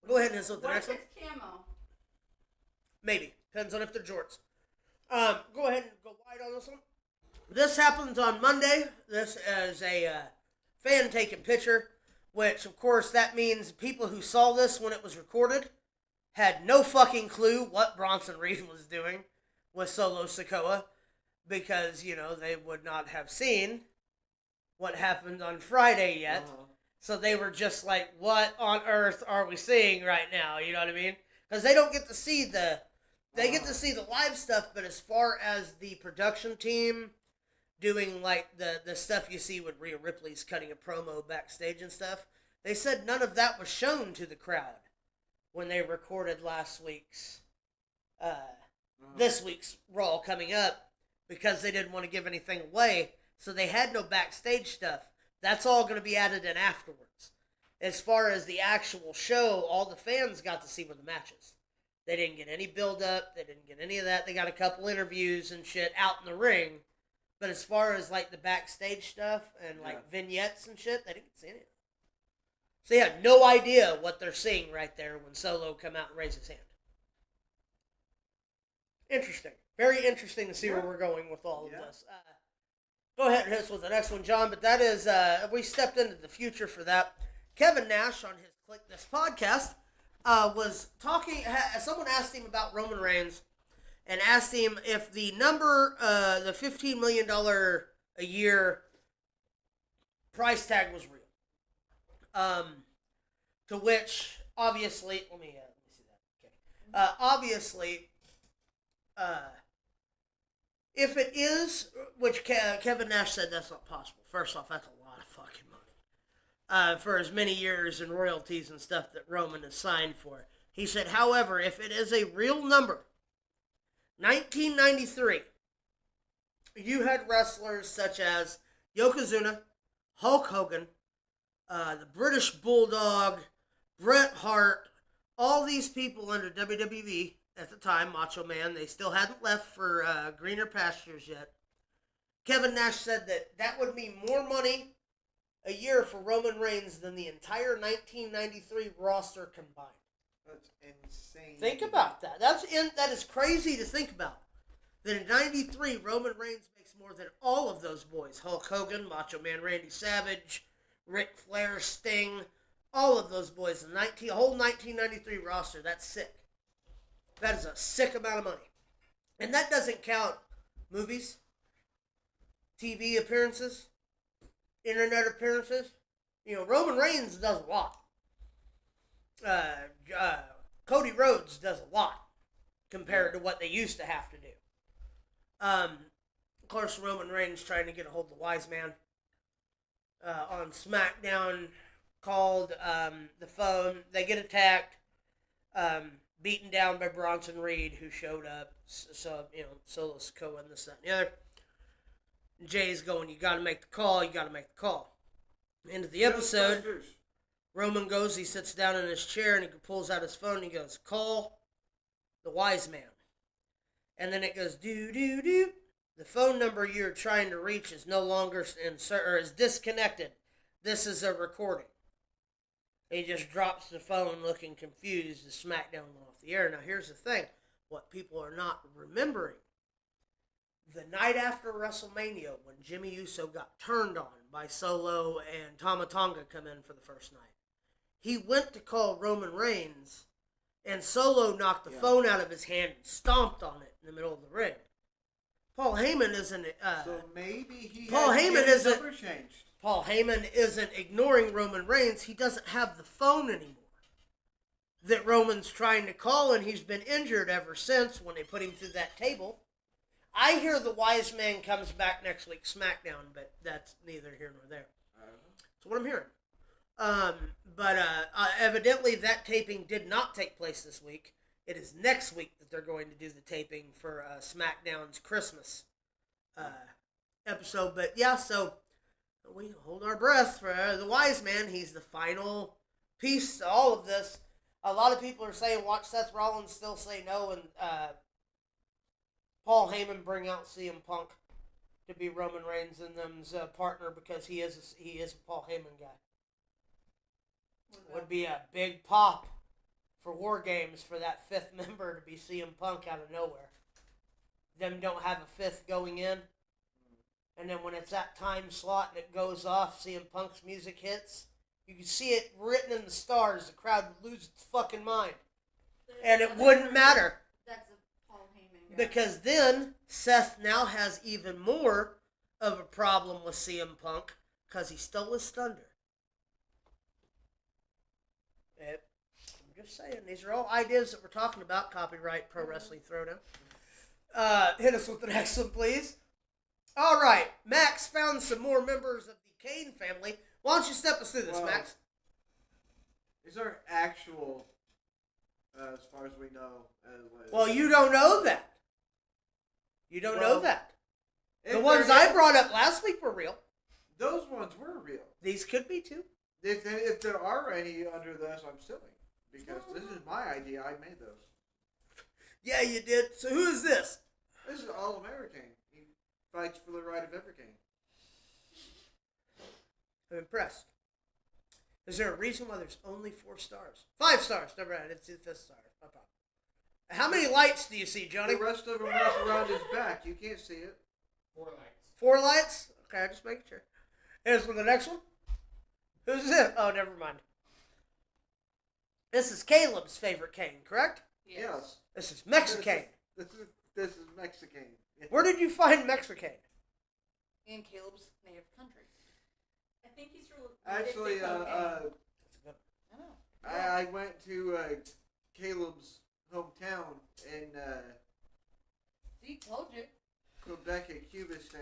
Speaker 1: Go ahead and hit with the next one.
Speaker 3: What if it's camo?
Speaker 1: Maybe. Depends on if they're jorts. Go ahead and go wide on this one. This happens on Monday. This is a fan-taken picture, which, of course, that means people who saw this when it was recorded had no fucking clue what Bronson Reed was doing with Solo Sikoa, because, you know, they would not have seen what happened on Friday yet. So they were just like, what on earth are we seeing right now? You know what I mean? Because they don't get to see they get to see the live stuff, but as far as the production team doing, like, the stuff you see when Rhea Ripley's cutting a promo backstage and stuff, they said none of that was shown to the crowd when they recorded last week's, this week's Raw coming up, because they didn't want to give anything away, so they had no backstage stuff. That's all going to be added in afterwards. As far as the actual show, all the fans got to see were the matches. They didn't get any build-up. They didn't get any of that. They got a couple interviews and shit out in the ring. But as far as, like, the backstage stuff and, like, vignettes and shit, they didn't see any of it. So they had no idea what they're seeing right there when Solo come out and raise his hand. Interesting. Very interesting to see where we're going with all of this. Go ahead and hit us with the next one, John. But that is, we stepped into the future for that. Kevin Nash on his Click This podcast was talking, someone asked him about Roman Reigns and asked him if the number, the $15 million a year price tag was real. To which, obviously, let me see that. Okay. Obviously, if it is, which Kevin Nash said that's not possible. First off, that's a lot of fucking money. For as many years and royalties and stuff that Roman has signed for. He said, however, if it is a real number, 1993, you had wrestlers such as Yokozuna, Hulk Hogan, the British Bulldog, Bret Hart, all these people under WWE at the time, Macho Man, they still hadn't left for greener pastures yet. Kevin Nash said that would mean more money a year for Roman Reigns than the entire 1993 roster combined.
Speaker 4: That's insane.
Speaker 1: Think about that. That is crazy to think about. That in 93, Roman Reigns makes more than all of those boys. Hulk Hogan, Macho Man Randy Savage, Ric Flair, Sting, all of those boys. The whole 1993 roster. That's sick. That is a sick amount of money. And that doesn't count movies, TV appearances, internet appearances. Roman Reigns does a lot. Cody Rhodes does a lot compared to what they used to have to do. Of course, Roman Reigns trying to get a hold of the Wise Man on SmackDown called the phone. They get attacked, beaten down by Bronson Reed, who showed up. So, Solo Sikoa and this, that, and the other. Jay's going, you got to make the call, you got to make the call. End of the episode, Roman goes, he sits down in his chair, and he pulls out his phone, and he goes, call the Wise Man. And then it goes, do. The phone number you're trying to reach is no longer is disconnected. This is a recording. He just drops the phone looking confused as SmackDown went off the air. Now, here's the thing. What people are not remembering. The night after WrestleMania, when Jimmy Uso got turned on by Solo and Tama Tonga come in for the first night, he went to call Roman Reigns, and Solo knocked the phone out of his hand and stomped on it in the middle of the ring. Paul Heyman isn't.
Speaker 4: So maybe
Speaker 1: Paul Heyman isn't.
Speaker 4: Number changed.
Speaker 1: Paul Heyman isn't ignoring Roman Reigns. He doesn't have the phone anymore that Roman's trying to call, and he's been injured ever since when they put him through that table. I hear the Wise Man comes back next week SmackDown, but that's neither here nor there. That's what I'm hearing. But evidently that taping did not take place this week. It is next week that they're going to do the taping for SmackDown's Christmas episode. But yeah, so we hold our breath for the Wise Man. He's the final piece to all of this. A lot of people are saying watch Seth Rollins still say no, and Paul Heyman bring out CM Punk to be Roman Reigns and them's partner because he is a Paul Heyman guy. Would be a big pop for War Games for that fifth member to be CM Punk out of nowhere. Them don't have a fifth going in. And then when it's that time slot and it goes off, CM Punk's music hits, you can see it written in the stars. The crowd would lose its fucking mind. And it wouldn't matter.
Speaker 3: That's a Paul Heyman guy.
Speaker 1: Because then Seth now has even more of a problem with CM Punk because he stole his thunder. I'm just saying, these are all ideas that we're talking about. Copyright Pro Wrestling Throwdown. Hit us with the next one, please. All right, Max found some more members of the Kane family. Why don't you step us through this, Max?
Speaker 4: These are actual, as far as we know.
Speaker 1: Well, you don't know that. You don't know that. The ones
Speaker 4: I
Speaker 1: I brought up last week were real.
Speaker 4: Those ones were real.
Speaker 1: These could be too.
Speaker 4: If there are any under this, I'm suing. Because this is my idea. I made those.
Speaker 1: Yeah, you did. So who is this?
Speaker 4: This is All-American. He fights for the right of every king.
Speaker 1: I'm impressed. Is there a reason why there's only 4 stars? 5 stars. Never mind. It's the 5th star. No problem. How many lights do you see, Johnny?
Speaker 4: The rest of them wrap around his back. You can't see it.
Speaker 2: 4 lights.
Speaker 1: 4 lights? Okay, just making sure. Here's for the next one. Who's this? Oh, never mind. This is Caleb's favorite Kane, correct?
Speaker 4: Yes.
Speaker 1: This is Mexican.
Speaker 4: This is Mexican.
Speaker 1: Where did you find Mexican?
Speaker 3: In Caleb's native country. I think he's
Speaker 4: Actually,
Speaker 3: I know.
Speaker 4: I went to Caleb's hometown in
Speaker 3: See, told you.
Speaker 4: Quebec at Cubistan.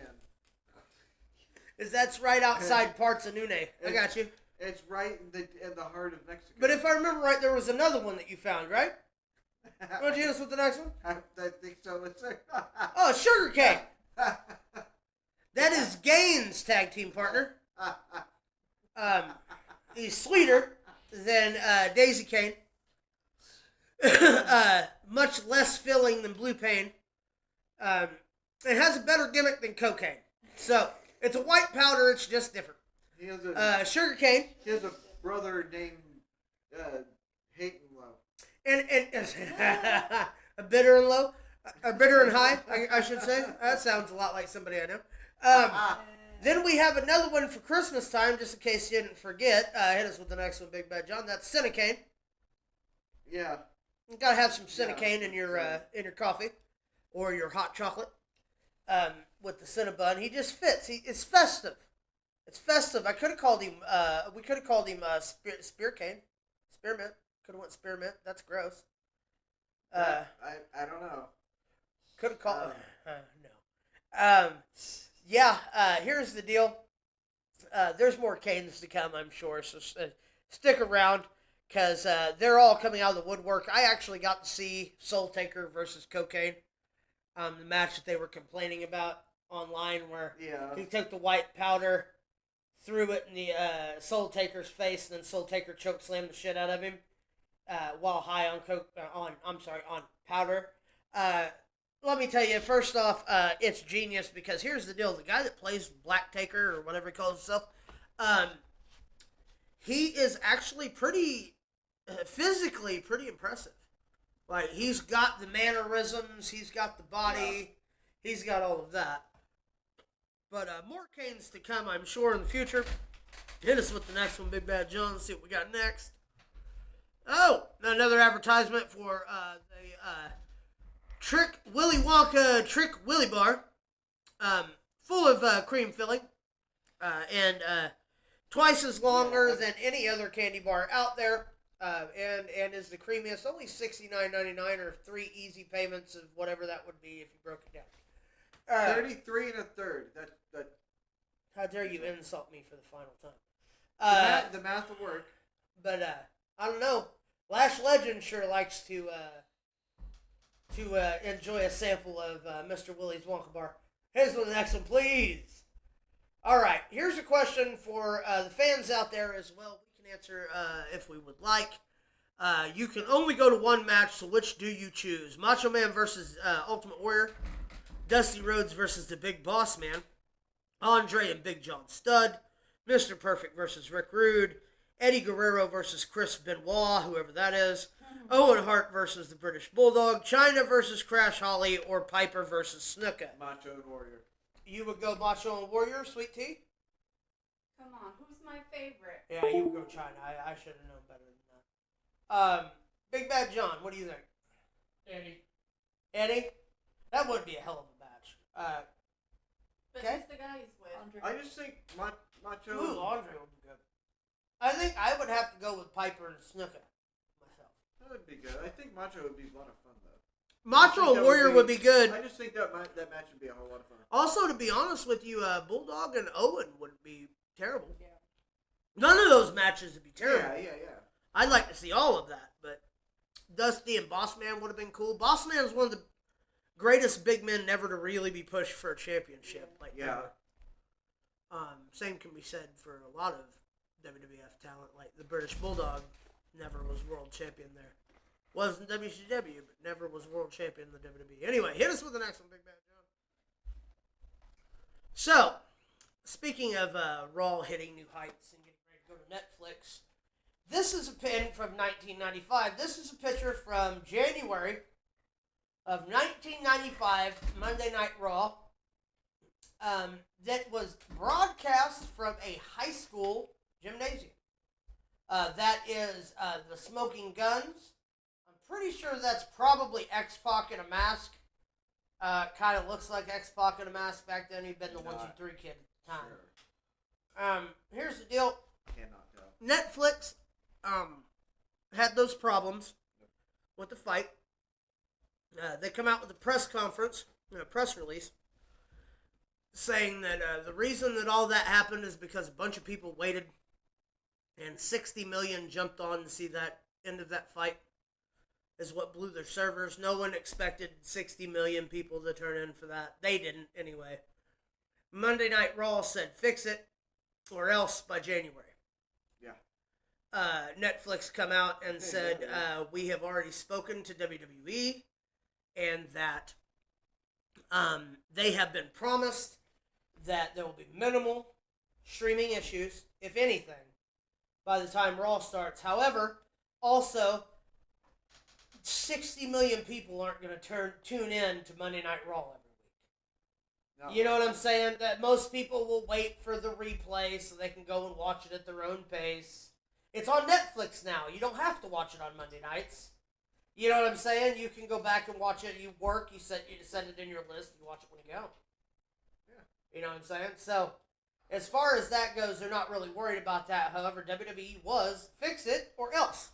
Speaker 1: That's right outside parts of Nune. I got you.
Speaker 4: It's right in the heart of Mexico.
Speaker 1: But if I remember right, there was another one that you found, right? Want to hit us with the next one?
Speaker 4: I think so. Let's say.
Speaker 1: Oh, Sugar Cane. That is Gaines' tag team partner. He's sweeter than Daisy Kane. Much less filling than Blue Pain. It has a better gimmick than cocaine. So, it's a white powder, it's just different.
Speaker 4: He has a
Speaker 1: Sugar Cane.
Speaker 4: He has a brother named Hayton Low.
Speaker 1: And a bitter and low? A bitter and high, I should say. That sounds a lot like somebody I know. Then we have another one for Christmas time, just in case you didn't forget. Hit us with the next one, Big Bad John. That's Cinecane.
Speaker 4: Yeah.
Speaker 1: You gotta have some Cinecane in your coffee or your hot chocolate with the Cinnabon. He just fits. It's festive. It's festive. I could have called him. We could have called him Spear Cane, Spearmint. Could have went Spearmint. That's gross.
Speaker 4: I don't know.
Speaker 1: Could have called. No. Yeah. Here's the deal. There's more Canes to come, I'm sure. So stick around. Because they're all coming out of the woodwork. I actually got to see Soul Taker versus Cocaine. The match that they were complaining about online where he took the white powder, threw it in the Soul Taker's face, and then Soul Taker chokeslammed the shit out of him while high on powder. Let me tell you, first off, it's genius because here's the deal. The guy that plays Black Taker or whatever he calls himself, he is actually physically pretty impressive. Like, he's got the mannerisms, he's got the body, he's got all of that. But more Canes to come, I'm sure, in the future. Hit us with the next one, Big Bad John. Let's see what we got next. Oh, another advertisement for the Trick Willy Wonka Trick Willy Bar. Full of cream filling. And twice as longer than any other candy bar out there. And is the creamiest. Only $69.99 or 3 easy payments of whatever that would be if you broke it down.
Speaker 4: 33 and a third. That.
Speaker 1: How dare you insult me for the final time?
Speaker 4: The math will work.
Speaker 1: But I don't know. Lash Legend sure likes to enjoy a sample of Mr. Willy's Wonka Bar. Here's the next one, please. All right, here's a question for the fans out there as well. We can answer if we would like. You can only go to one match, so which do you choose? Macho Man versus Ultimate Warrior, Dusty Rhodes versus the Big Boss Man, Andre and Big John Studd, Mr. Perfect versus Rick Rude, Eddie Guerrero versus Chris Benoit, whoever that is, Owen Hart versus the British Bulldog, Chyna versus Crash Holly, or Piper versus Snuka.
Speaker 4: Macho and Warrior.
Speaker 1: You would go Macho and Warrior, Sweet Tea?
Speaker 3: Come on, who's my favorite?
Speaker 1: Yeah, you would go Chyna. I should have known better than that. Big Bad John, what do you think?
Speaker 2: Eddie.
Speaker 1: Eddie? That would be a hell of a match.
Speaker 3: But
Speaker 1: Okay.
Speaker 3: who's the guy he's with?
Speaker 4: I just think Macho.
Speaker 1: Ooh, Andre would be good. I think I would have to go with Piper and Snuka myself.
Speaker 4: That would be good. I think Macho would be a lot of fun, though.
Speaker 1: Macho and Warrior would be good.
Speaker 4: I just think that match would be a whole lot of fun.
Speaker 1: Also, to be honest with you, Bulldog and Owen wouldn't be terrible.
Speaker 3: Yeah.
Speaker 1: None of those matches would be terrible.
Speaker 4: Yeah.
Speaker 1: I'd like to see all of that, but Dusty and Boss Man would have been cool. Boss Man is one of the greatest big men never to really be pushed for a championship. Ever. Same can be said for a lot of WWF talent, like the British Bulldog never was world champion there. Wasn't WCW, but never was world champion in the WWE. Anyway, hit us with the next one, Big Bad John. So, speaking of Raw hitting new heights and getting ready to go to Netflix, this is a pin from 1995. This is a picture from January of 1995, Monday Night Raw, that was broadcast from a high school gymnasium. That is the Smoking Guns. I'm pretty sure that's probably X-Pac in a mask. Kind of looks like X-Pac in a mask back then. He'd been the 1-2-3 kid at the time.
Speaker 4: Sure.
Speaker 1: Here's the deal.
Speaker 4: Cannot tell.
Speaker 1: Netflix had those problems with the fight. They come out with a press conference, a press release, saying that the reason that all that happened is because a bunch of people waited and 60 million jumped on to see that end of that fight. is what blew their servers. No one expected 60 million people to turn in for that. They didn't, anyway. Monday Night Raw said, fix it or else by January. Netflix come out and said, we have already spoken to WWE and that they have been promised that there will be minimal streaming issues, if anything, by the time Raw starts. However, also, 60 million people aren't going to tune in to Monday Night Raw every week. No. You know what I'm saying? That most people will wait for the replay so they can go and watch it at their own pace. It's on Netflix now. You don't have to watch it on Monday nights. You know what I'm saying? You can go back and watch it. You work. You set it in your list. You watch it when you go. Yeah. You know what I'm saying? So, as far as that goes, they're not really worried about that. However, WWE was fix it or else.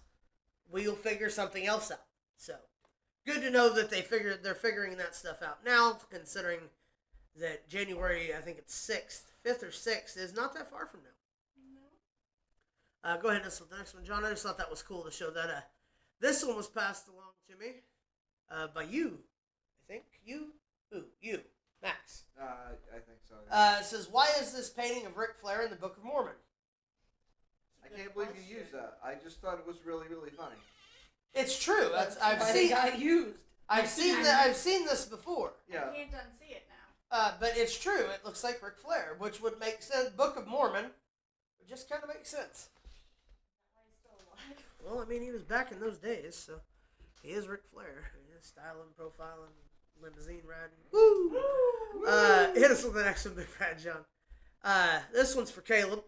Speaker 1: We'll figure something else out. So, good to know that they're figuring that stuff out now, considering that January, I think it's 5th or 6th, is not that far from now. Go ahead and listen to the next one, John. I just thought that was cool to show that. This one was passed along to me by you. I think you. Who? You, Max.
Speaker 4: I think so. Yeah.
Speaker 1: It says, why is this painting of Ric Flair in the Book of Mormon?
Speaker 4: I can't believe you used that. I just thought it was really, really funny.
Speaker 1: It's true. I've seen this before.
Speaker 4: Yeah.
Speaker 3: I can't unsee it now.
Speaker 1: But it's true. It looks like Ric Flair, which would make sense. Book of Mormon would just kind of make sense. Well, I mean, he was back in those days, so he is Ric Flair. He is styling, profiling, limousine riding. Woo! Hit us with the next one, Big Bad John. This one's for Caleb.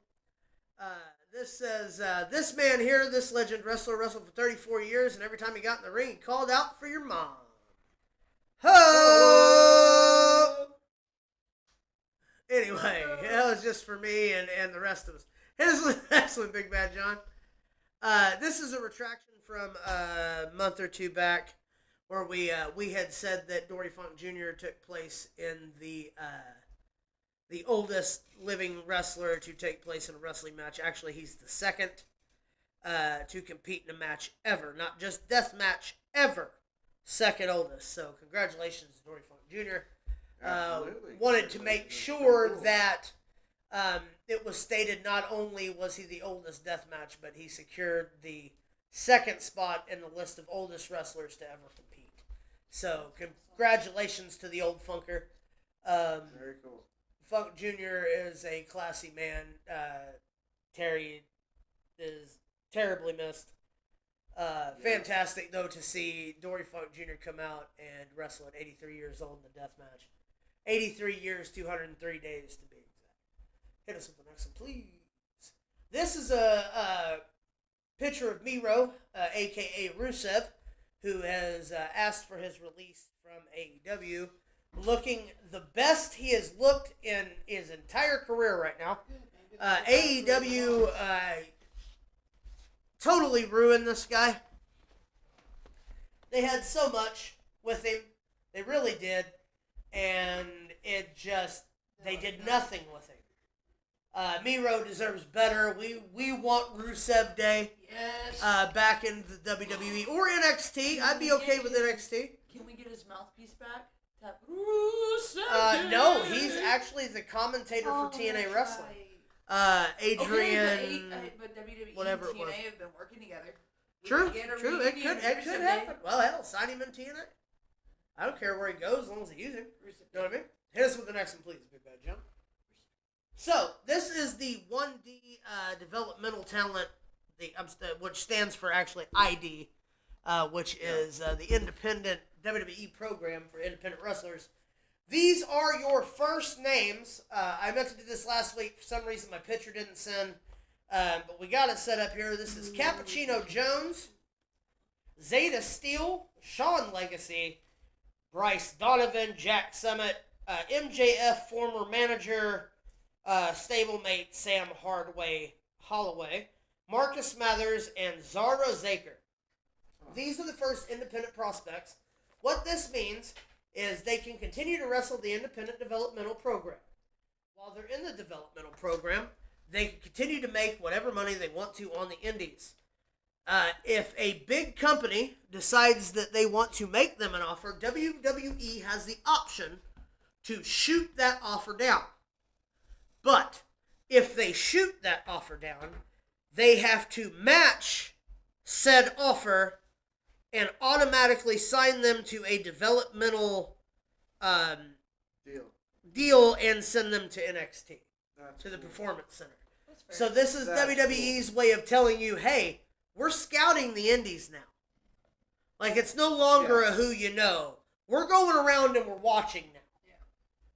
Speaker 1: This says, this man here, this legend wrestler, wrestled for 34 years, and every time he got in the ring, he called out for your mom. Ho! Anyway, that was just for me and the rest of us. Hit us with the next one, Big Bad John. This is a retraction from a month or two back where we had said that Dory Funk Jr. took place in the oldest living wrestler to take place in a wrestling match. Actually, he's the second to compete in a match ever. Not just death match, ever. Second oldest. So congratulations to Dory Funk Jr. Wanted to make sure that it was stated not only was he the oldest death match, but he secured the second spot in the list of oldest wrestlers to ever compete. So, congratulations to the old Funker.
Speaker 4: Very cool.
Speaker 1: Funk Jr. is a classy man. Terry is terribly missed. Fantastic, though, to see Dory Funk Jr. come out and wrestle at 83 years old in the death match. 83 years, 203 days to be exact. Hit us with the next one, please. This is a picture of Miro, a.k.a. Rusev, who has asked for his release from AEW, looking the best he has looked in his entire career right now. AEW totally ruined this guy. They had so much with him. They really did. And they did nothing with him. Miro deserves better. We want Rusev Day.
Speaker 5: Yes.
Speaker 1: Back in the WWE or NXT. I'd be okay with NXT.
Speaker 5: Can we get his mouthpiece back? Tap Rusev
Speaker 1: no, he's actually the commentator for TNA Wrestling. Adrian,
Speaker 5: but WWE
Speaker 1: whatever
Speaker 5: and
Speaker 1: it was.
Speaker 5: TNA have been working together.
Speaker 1: True. It could happen. Well, hell, sign him in TNA. I don't care where he goes as long as they use him. You know what I mean? Hit us with the next one, please, Big Bad Jim. So, this is the 1D developmental talent, which stands for actually ID, which is the independent WWE program for independent wrestlers. These are your first names. I meant to do this last week. For some reason, my picture didn't send, but we got it set up here. This is Cappuccino Jones, Zeta Steel, Sean Legacy, Bryce Donovan, Jack Summit, MJF former manager, stablemate Sam Holloway, Marcus Mathers, and Zara Zaker. These are the first independent prospects. What this means is they can continue to wrestle the independent developmental program. While they're in the developmental program, they can continue to make whatever money they want to on the indies. If a big company decides that they want to make them an offer, WWE has the option to shoot that offer down. But if they shoot that offer down, they have to match said offer and automatically sign them to a developmental deal and send them to NXT, to the Performance Center. So this is WWE's way of telling you, hey, we're scouting the indies now. Like, it's no longer a who you know. We're going around and we're watching now.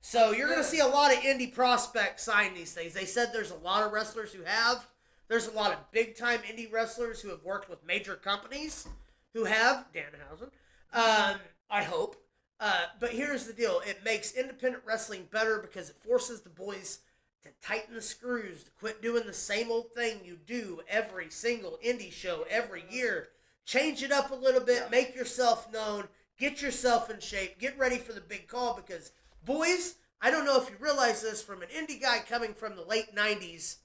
Speaker 1: So you're going to see a lot of indie prospects sign these things. They said there's a lot of wrestlers who have. There's a lot of big-time indie wrestlers who have worked with major companies who have. Danhausen. I hope. But here's the deal. It makes independent wrestling better because it forces the boys to tighten the screws, to quit doing the same old thing you do every single indie show every year. Change it up a little bit, make yourself known, get yourself in shape, get ready for the big call because, boys, I don't know if you realize this, from an indie guy coming from the late 90s,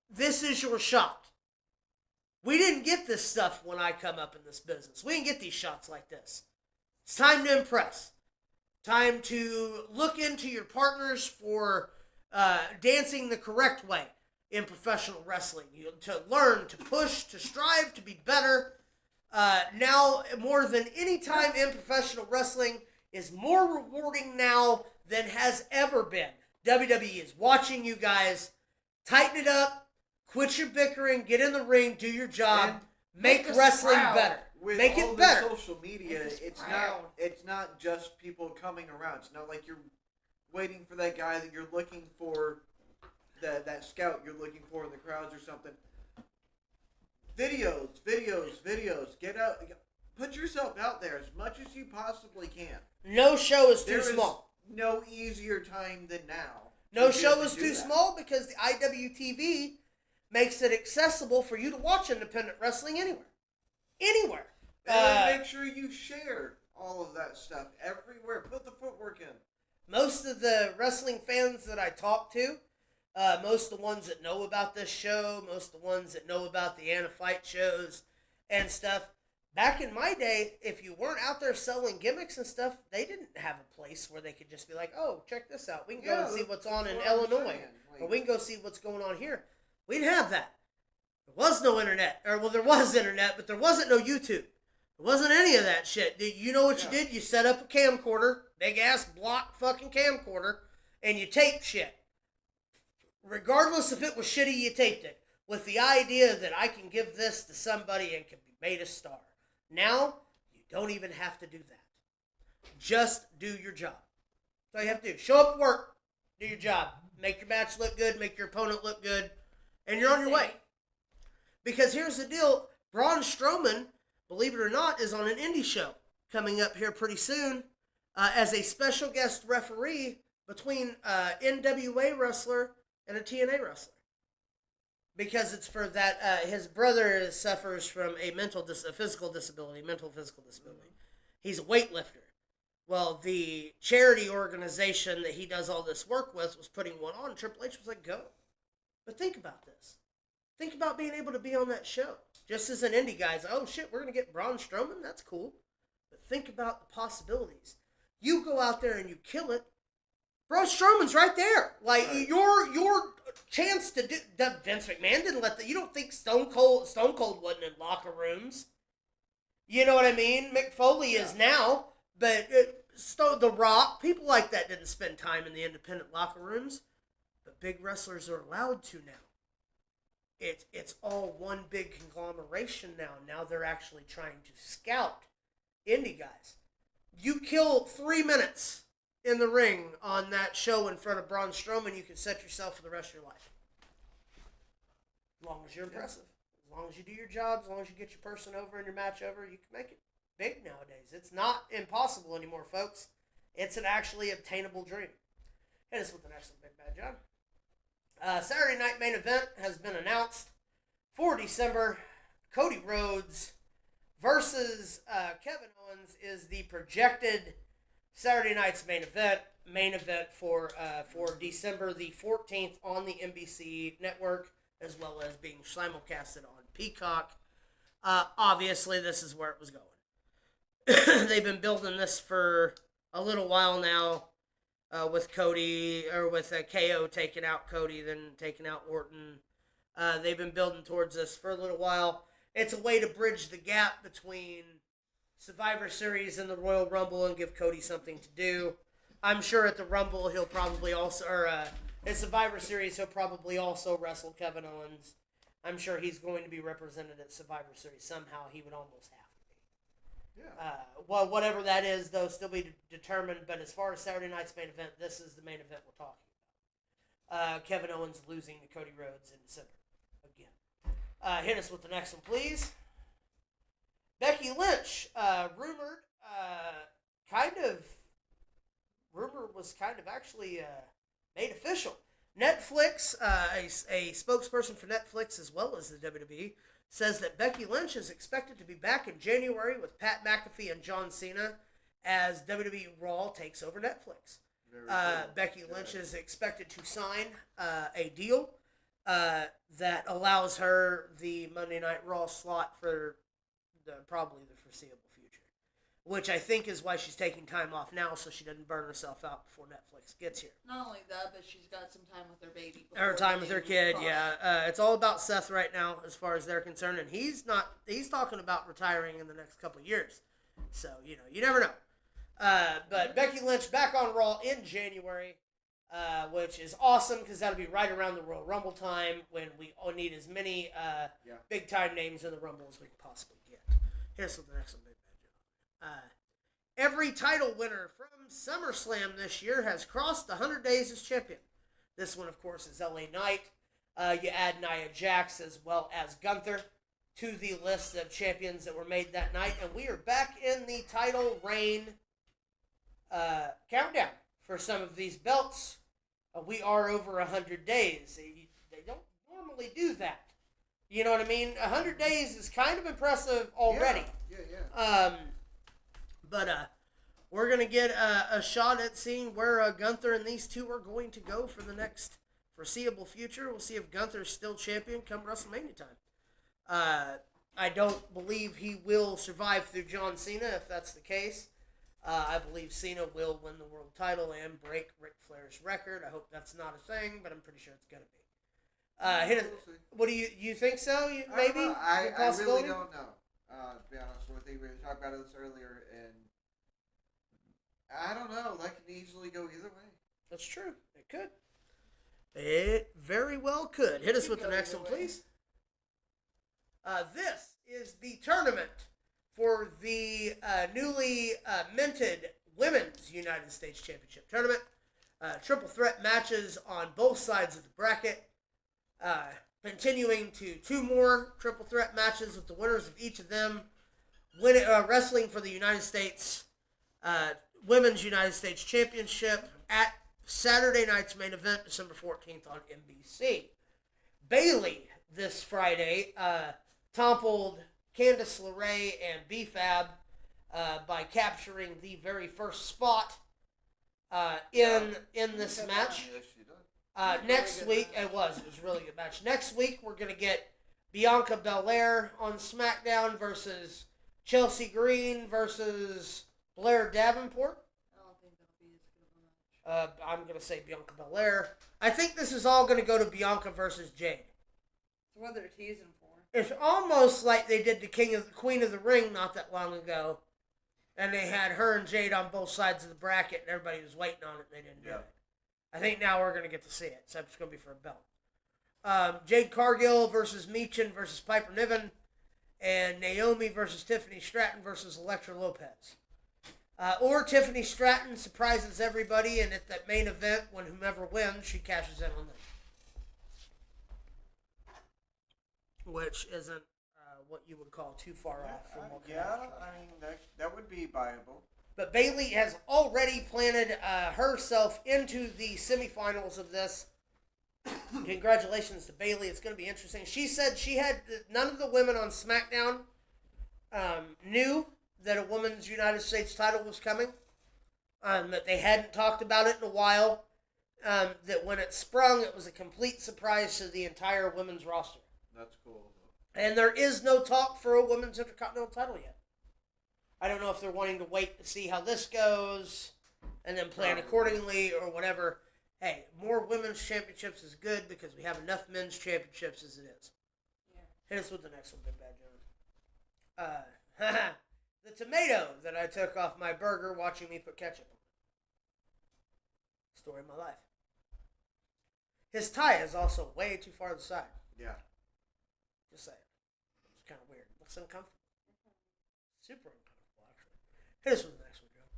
Speaker 1: this is your shot. We didn't get this stuff when I come up in this business. We didn't get these shots like this. It's time to impress. Time to look into your partners for dancing the correct way in professional wrestling. To learn, to push, to strive, to be better. Now, more than any time in professional wrestling, is more rewarding now than has ever been. WWE is watching you guys. Tighten it up. Quit your bickering. Get in the ring. Do your job.
Speaker 4: And
Speaker 1: make wrestling better.
Speaker 4: With
Speaker 1: Make
Speaker 4: all
Speaker 1: it better.
Speaker 4: Social media, it's not just people coming around. It's not like you're waiting for that guy that you're looking for, that scout you're looking for in the crowds or something. Videos. Get out. Put yourself out there as much as you possibly can.
Speaker 1: No show is too
Speaker 4: There
Speaker 1: small.
Speaker 4: is no easier time than now.
Speaker 1: No show is too small because the IWTV makes it accessible for you to watch independent wrestling anywhere. Anywhere.
Speaker 4: And make sure you share all of that stuff everywhere. Put the footwork in.
Speaker 1: Most of the wrestling fans that I talk to, most of the ones that know about this show, most of the ones that know about the Anna Fight shows and stuff, back in my day, if you weren't out there selling gimmicks and stuff, they didn't have a place where they could just be like, oh, check this out. We can go and see what's on in Illinois. Or we can go see what's going on here. We didn't have that. There was no internet. Or, well, there was internet, but there wasn't no YouTube. There wasn't any of that shit. You know what you did? You set up a camcorder, big-ass block fucking camcorder, and you taped shit. Regardless if it was shitty, you taped it. With the idea that I can give this to somebody and can be made a star. Now, you don't even have to do that. Just do your job. That's all you have to do. Show up at work. Do your job. Make your match look good. Make your opponent look good. And you're on your way. Because here's the deal. Braun Strowman, believe it or not, is on an indie show coming up here pretty soon as a special guest referee between an NWA wrestler and a TNA wrestler. Because it's for that, his brother suffers from a mental physical disability. He's a weightlifter. Well, the charity organization that he does all this work with was putting one on. Triple H was like, go. But think about this. Think about being able to be on that show. Just as an indie guy, oh shit, we're going to get Braun Strowman? That's cool. But think about the possibilities. You go out there and you kill it. Braun Strowman's right there. Like, your chance to do... Vince McMahon didn't let the... You don't think Stone Cold wasn't in locker rooms. You know what I mean? Mick Foley is now, but The Rock, people like that didn't spend time in the independent locker rooms. But big wrestlers are allowed to now. It's all one big conglomeration now. Now they're actually trying to scout indie guys. You kill 3 minutes in the ring on that show in front of Braun Strowman, you can set yourself for the rest of your life. As long as you're impressive. As long as you do your job, as long as you get your person over and your match over, you can make it big nowadays. It's not impossible anymore, folks. It's an actually obtainable dream. Hit us with the next one, Big Bad John. Saturday night main event has been announced for December. Cody Rhodes versus Kevin Owens is the projected Saturday night's main event for December the 14th on the NBC network, as well as being simulcasted on Peacock. Obviously, this is where it was going. They've been building this for a little while now, with Cody, or with KO taking out Cody, then taking out Orton. They've been building towards this for a little while. It's a way to bridge the gap between Survivor Series and the Royal Rumble and give Cody something to do. I'm sure at the Rumble he'll probably also, or at Survivor Series he'll probably also wrestle Kevin Owens. I'm sure he's going to be represented at Survivor Series somehow. He would almost have to be.
Speaker 4: Yeah.
Speaker 1: Well, whatever that is, though, still be determined. But as far as Saturday night's main event, this is the main event we're talking about. Kevin Owens losing to Cody Rhodes in December again. Hit us with the next one, please. Becky Lynch, rumor was kind of actually made official. Netflix, a spokesperson for Netflix as well as the WWE, says that Becky Lynch is expected to be back in January with Pat McAfee and John Cena as WWE Raw takes over Netflix. Becky Lynch is expected to sign a deal that allows her the Monday Night Raw slot for probably the foreseeable future, which I think is why she's taking time off now, so she doesn't burn herself out before Netflix gets here.
Speaker 5: Not only that, but she's got some time with her baby.
Speaker 1: Her time with her kid, yeah. It's all about Seth right now, as far as they're concerned, and he's talking about retiring in the next couple of years. So, you never know. But Becky Lynch back on Raw in January, which is awesome, because that'll be right around the Royal Rumble time, when we all need as many big-time names in the Rumble as we can possibly get. Here's the next one, Big Bad John. Every title winner from SummerSlam this year has crossed 100 days as champion. This one, of course, is LA Knight. You add Nia Jax as well as Gunther to the list of champions that were made that night. And we are back in the title reign countdown for some of these belts. We are over 100 days. They don't normally do that. You know what I mean? 100 days is kind of impressive already.
Speaker 4: Yeah.
Speaker 1: But we're going to get a shot at seeing where Gunther and these two are going to go for the next foreseeable future. We'll see if Gunther's still champion come WrestleMania time. I don't believe he will survive through John Cena, if that's the case. I believe Cena will win the world title and break Ric Flair's record. I hope that's not a thing, but I'm pretty sure it's going to be. What do you think so? Maybe?
Speaker 4: I really don't know. To be honest with you, we talked about this earlier, and I don't know. That can easily go either way.
Speaker 1: That's true. It could. It very well could. Hit us with the next one, please. This is the tournament for the newly minted Women's United States Championship Tournament. Triple threat matches on both sides of the bracket. Continuing to 2 more triple threat matches with the winners of each of them wrestling for the United States Women's United States Championship at Saturday night's main event, December 14th on NBC. Bayley this Friday toppled Candice LeRae and B-Fab by capturing the very first spot in this match. Next week, it was a really good match. Next week, we're going to get Bianca Belair on SmackDown versus Chelsea Green versus Blair Davenport.
Speaker 5: I don't think that'll be as good of a match.
Speaker 1: I'm going to say Bianca Belair. I think this is all going to go to Bianca versus Jade.
Speaker 5: It's what they're teasing for.
Speaker 1: It's almost like they did the Queen of the Ring not that long ago, and they had her and Jade on both sides of the bracket, and everybody was waiting on it, and they didn't do it. I think now we're going to get to see it, so it's going to be for a belt. Jade Cargill versus Meechin versus Piper Niven, and Naomi versus Tiffany Stratton versus Elektra Lopez. Or Tiffany Stratton surprises everybody, and at that main event, when whomever wins, she cashes in on them. Which isn't what you would call too far off from what
Speaker 4: I mean, that would be viable.
Speaker 1: But Bayley has already planted herself into the semifinals of this. Congratulations to Bayley. It's going to be interesting. She said none of the women on SmackDown knew that a women's United States title was coming. That they hadn't talked about it in a while. That when it sprung, it was a complete surprise to the entire women's roster.
Speaker 4: That's cool.
Speaker 1: And there is no talk for a women's Intercontinental title yet. I don't know if they're wanting to wait to see how this goes and then plan accordingly or whatever. Hey, more women's championships is good because we have enough men's championships as it is.
Speaker 3: Yeah.
Speaker 1: Hit us with the next one, Big Bad John. The tomato that I took off my burger watching me put ketchup on it. Story of my life. His tie is also way too far to the side.
Speaker 4: Yeah.
Speaker 1: Just saying. It's kind of weird. Looks uncomfortable. Super uncomfortable, actually. Hit us with the next one, Joe.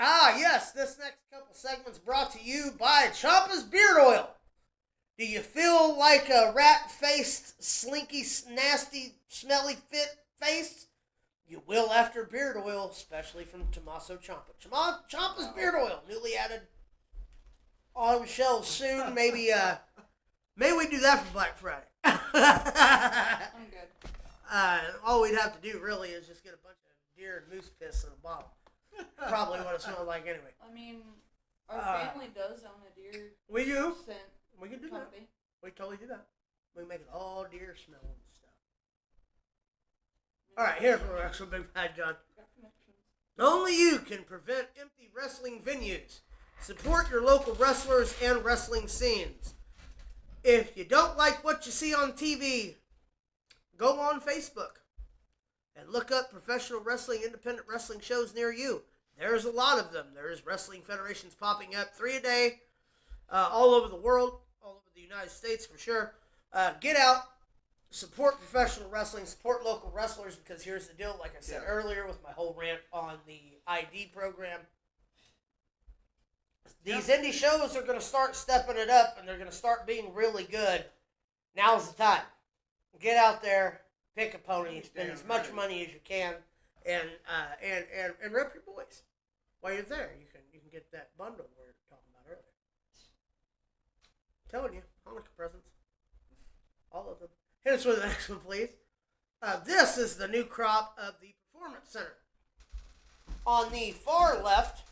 Speaker 1: Ah, yes. This next couple segments brought to you by Ciampa's Beard Oil. Do you feel like a rat-faced, slinky, nasty, smelly fit face? You will after beard oil, especially from Tommaso Ciampa. Ciampa's Beard Oil, newly added on shelves soon. Maybe we do that for Black Friday.
Speaker 5: I'm good.
Speaker 1: All we'd have to do really is just get a bunch of deer and moose piss in a bottle. Probably what it smelled like anyway.
Speaker 5: I mean, our family does own a deer
Speaker 1: We do.
Speaker 5: scent
Speaker 1: We can do that.
Speaker 5: company.
Speaker 1: We totally do that. We can make it all deer smelling and stuff. All right, here's where actual Big Bad John.
Speaker 5: Got connections.
Speaker 1: Only you can prevent empty wrestling venues. Support your local wrestlers and wrestling scenes. If you don't like what you see on TV, go on Facebook and look up professional wrestling, independent wrestling shows near you. There's a lot of them. There's wrestling federations popping up 3 a day, all over the world, all over the United States for sure. Get out, support professional wrestling, support local wrestlers, because here's the deal, like I said earlier with my whole rant on the ID program. These indie shows are going to start stepping it up, and they're going to start being really good. Now's the time. Get out there, pick a pony, spend as much money as you can, and rep your boys. While you're there, you can get that bundle we were talking about earlier. I'm telling you, Hanukkah presents, all of them. Hit us with the next one, please. This is the new crop of the Performance Center. On the far left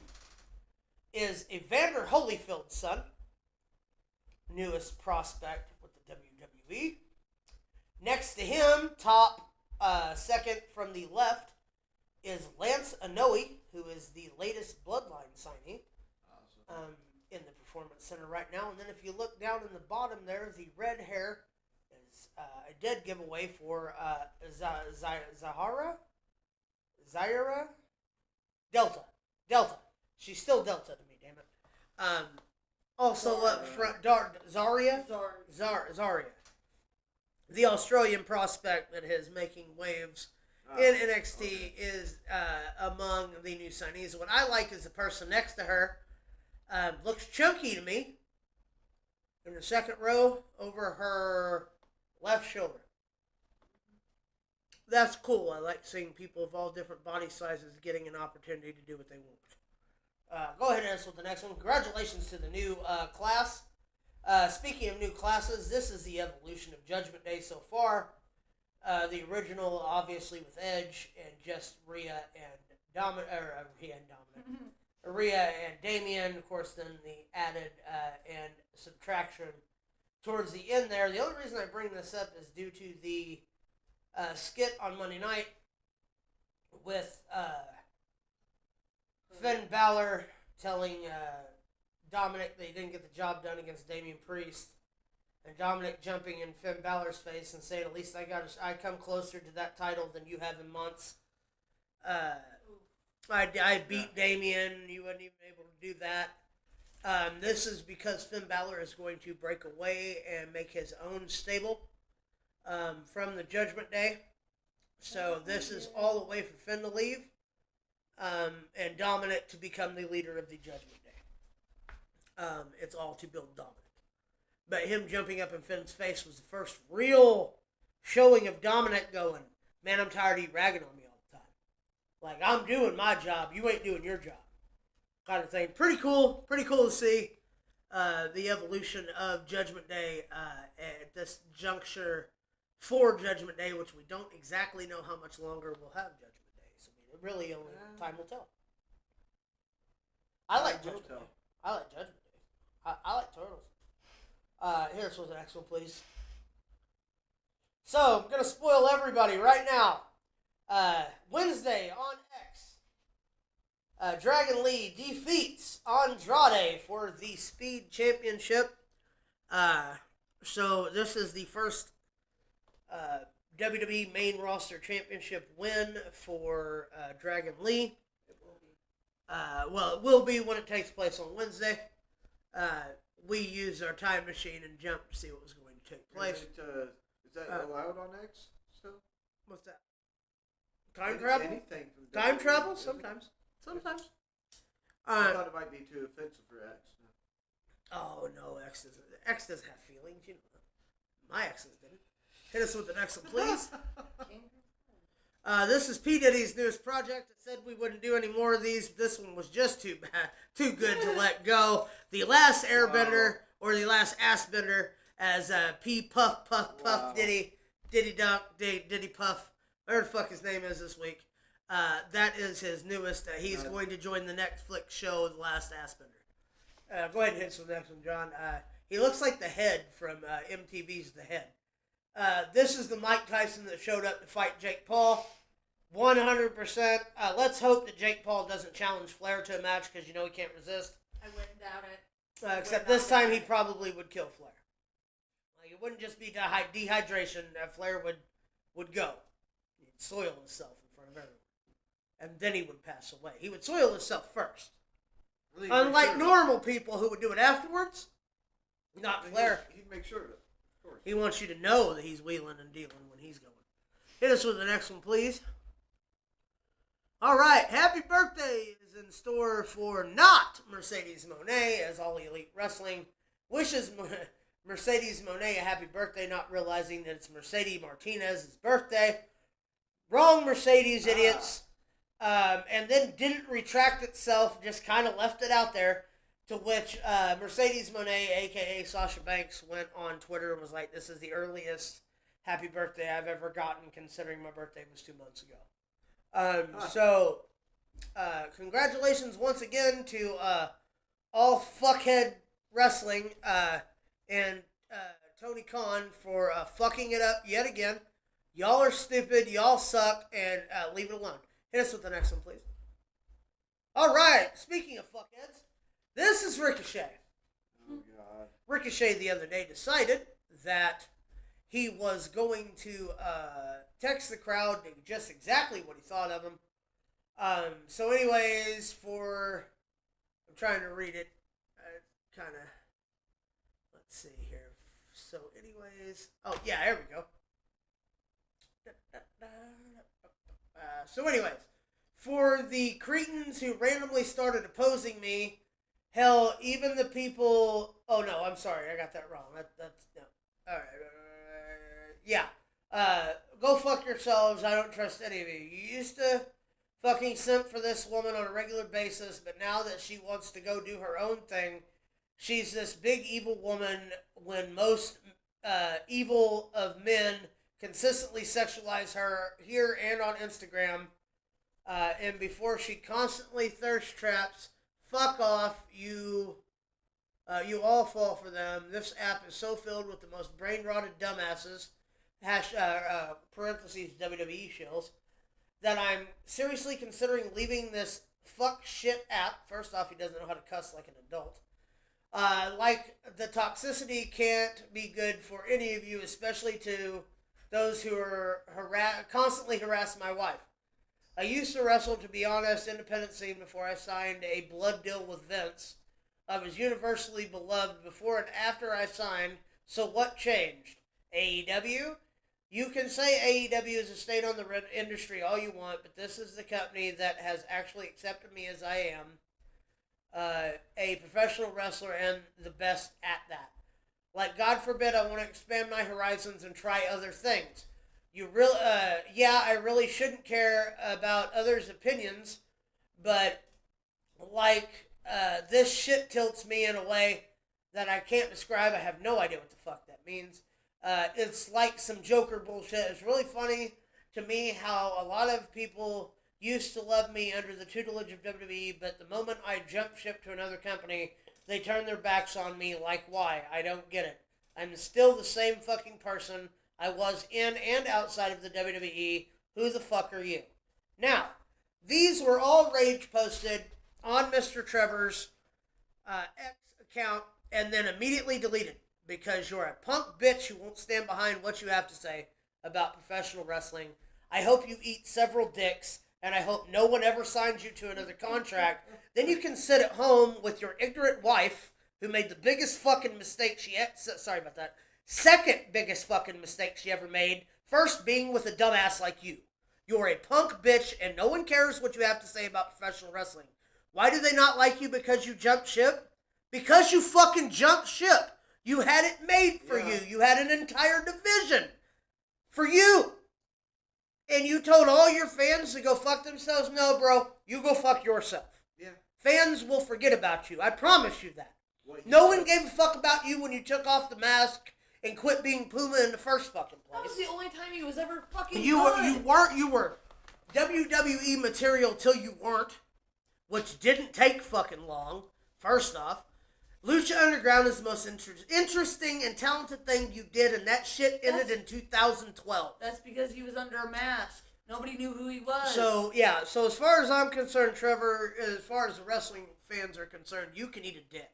Speaker 1: is Evander Holyfield's son, newest prospect with the WWE. Next to him, second from the left, is Lance Anoa'i, who is the latest Bloodline signee in the Performance Center right now. And then if you look down in the bottom there, the red hair is a dead giveaway for Zaira? Delta. She's still Delta to me, damn it. Also up front, Zaria. The Australian prospect that is making waves in NXT is among the new signees. What I like is the person next to her. Looks chunky to me. In the second row, over her left shoulder. That's cool. I like seeing people of all different body sizes getting an opportunity to do what they want. Go ahead and answer with the next one. Congratulations to the new class. Speaking of new classes, this is the evolution of Judgment Day so far. The original, obviously, with Edge and just Rhea and Dominic. Rhea and Damian, of course, then the added and subtraction towards the end there. The only reason I bring this up is due to the skit on Monday night with Finn Balor telling Dominic they didn't get the job done against Damian Priest, and Dominic jumping in Finn Balor's face and saying, "At least I come closer to that title than you have in months." I beat Damian. You wasn't even able to do that. This is because Finn Balor is going to break away and make his own stable from the Judgment Day. So this is all the way for Finn to leave and Dominic to become the leader of the Judgment Day. It's all to build Dominic. But him jumping up in Finn's face was the first real showing of Dominic going, "Man, I'm tired of you ragging on me all the time. Like, I'm doing my job, you ain't doing your job." Kind of thing. Pretty cool to see the evolution of Judgment Day at this juncture for Judgment Day, which we don't exactly know how much longer we'll have Judgment Day. So, I mean, really only time will tell. I like Judgment Day. I like Judgment Day. I like Turtles. Here's what's the next one, please. So, I'm going to spoil everybody right now. Wednesday on X, Dragon Lee defeats Andrade for the Speed Championship. So, this is the first WWE main roster championship win for Dragon Lee. Well, it will be when it takes place on Wednesday. We used our time machine and jumped to see what was going to take place.
Speaker 4: Is that allowed on X still?
Speaker 1: What's that? Time travel?
Speaker 4: Anything from
Speaker 1: Time
Speaker 4: WWE,
Speaker 1: travel?
Speaker 4: is it?
Speaker 1: Sometimes. Sometimes.
Speaker 4: I thought it might be too offensive for X.
Speaker 1: Oh, no, X doesn't have feelings. You know, my exes didn't. Hit us with the next one, please. This is P. Diddy's newest project. It said we wouldn't do any more of these. This one was just too bad, too good to let go. The last airbender, or the last ass bender, as P. Puff, Diddy Dunk, Diddy Puff, whatever the fuck his name is this week. That is his newest. He's going to join the Netflix show, The Last Ass Bender. Go ahead and hit some next one, John. He looks like the Head from MTV's The Head. This is the Mike Tyson that showed up to fight Jake Paul. 100%. Let's hope that Jake Paul doesn't challenge Flair to a match because you know he can't resist.
Speaker 3: I wouldn't doubt it.
Speaker 1: Except this time he probably would kill Flair. Like, it wouldn't just be dehydration. Flair would go. He'd soil himself in front of everyone. And then he would pass away. He would soil himself first.
Speaker 4: Really,
Speaker 1: Unlike normal people who would do it afterwards. Not Flair.
Speaker 4: He'd make sure of it. Of course.
Speaker 1: He wants you to know that he's wheeling and dealing when he's going. Hit us with the next one, please. All right, happy birthday is in store for not Mercedes Moné, as All Elite Wrestling wishes Mercedes Moné a happy birthday, not realizing that it's Mercedes Martinez's birthday. Wrong, Mercedes, idiots. And then didn't retract itself, just kind of left it out there, to which Mercedes Moné, a.k.a. Sasha Banks, went on Twitter and was like, this is the earliest happy birthday I've ever gotten, considering my birthday was 2 months ago. So, congratulations once again to All Fuckhead Wrestling and Tony Khan for fucking it up yet again. Y'all are stupid, y'all suck, and leave it alone. Hit us with the next one, please. All right, speaking of fuckheads, this is Ricochet.
Speaker 4: Oh, God.
Speaker 1: Ricochet the other day decided that he was going to text the crowd just exactly what he thought of him. So anyways, I'm trying to read it. Kind of, let's see here. So anyways, oh yeah, there we go. So anyways, for the cretins who randomly started opposing me, hell, even the people, oh no, I'm sorry, I got that wrong. That's, no. Alright, yeah. Go fuck yourselves. I don't trust any of you. You used to fucking simp for this woman on a regular basis, but now that she wants to go do her own thing, she's this big evil woman when most evil of men consistently sexualize her here and on Instagram. And before she constantly thirst traps, fuck off, you all fall for them. This app is so filled with the most brain-rotted dumbasses, parentheses WWE shills, that I'm seriously considering leaving this fuck shit app. First off, he doesn't know how to cuss like an adult. Like, the toxicity can't be good for any of you, especially to those who are constantly harass my wife. I used to wrestle, to be honest, independent scene before I signed a blood deal with Vince. I was universally beloved before and after I signed, so what changed? AEW? You can say AEW is a stain on the industry all you want, but this is the company that has actually accepted me as I am, a professional wrestler and the best at that. Like, God forbid I want to expand my horizons and try other things. I really shouldn't care about others' opinions, but, like, this shit tilts me in a way that I can't describe. I have no idea what the fuck that means. It's like some Joker bullshit. It's really funny to me how a lot of people used to love me under the tutelage of WWE, but the moment I jump ship to another company, they turn their backs on me. Like, why? I don't get it. I'm still the same fucking person. I was in and outside of the WWE. Who the fuck are you? Now, these were all rage posted on Mr. Trevor's X account and then immediately deleted because you're a punk bitch who won't stand behind what you have to say about professional wrestling. I hope you eat several dicks, and I hope no one ever signs you to another contract. Then you can sit at home with your ignorant wife who made the biggest fucking mistake sorry about that. Second biggest fucking mistake she ever made. First being with a dumbass like you. You're a punk bitch, and no one cares what you have to say about professional wrestling. Why do they not like you? Because you jumped ship? Because you fucking jumped ship. You had it made for you. You had an entire division for you. And you told all your fans to go fuck themselves? No, bro. You go fuck yourself.
Speaker 4: Yeah.
Speaker 1: Fans will forget about you. I promise you that. No one gave a fuck about you when you took off the mask and quit being Puma in the first fucking place.
Speaker 5: That was the only time he was ever fucking
Speaker 1: You
Speaker 5: good.
Speaker 1: were WWE material till you weren't, which didn't take fucking long, first off. Lucha Underground is the most interesting and talented thing you did, and that shit ended in 2012.
Speaker 5: That's because he was under a mask. Nobody knew who he was.
Speaker 1: So, yeah. So, as far as I'm concerned, Trevor, as far as the wrestling fans are concerned, you can eat a dick.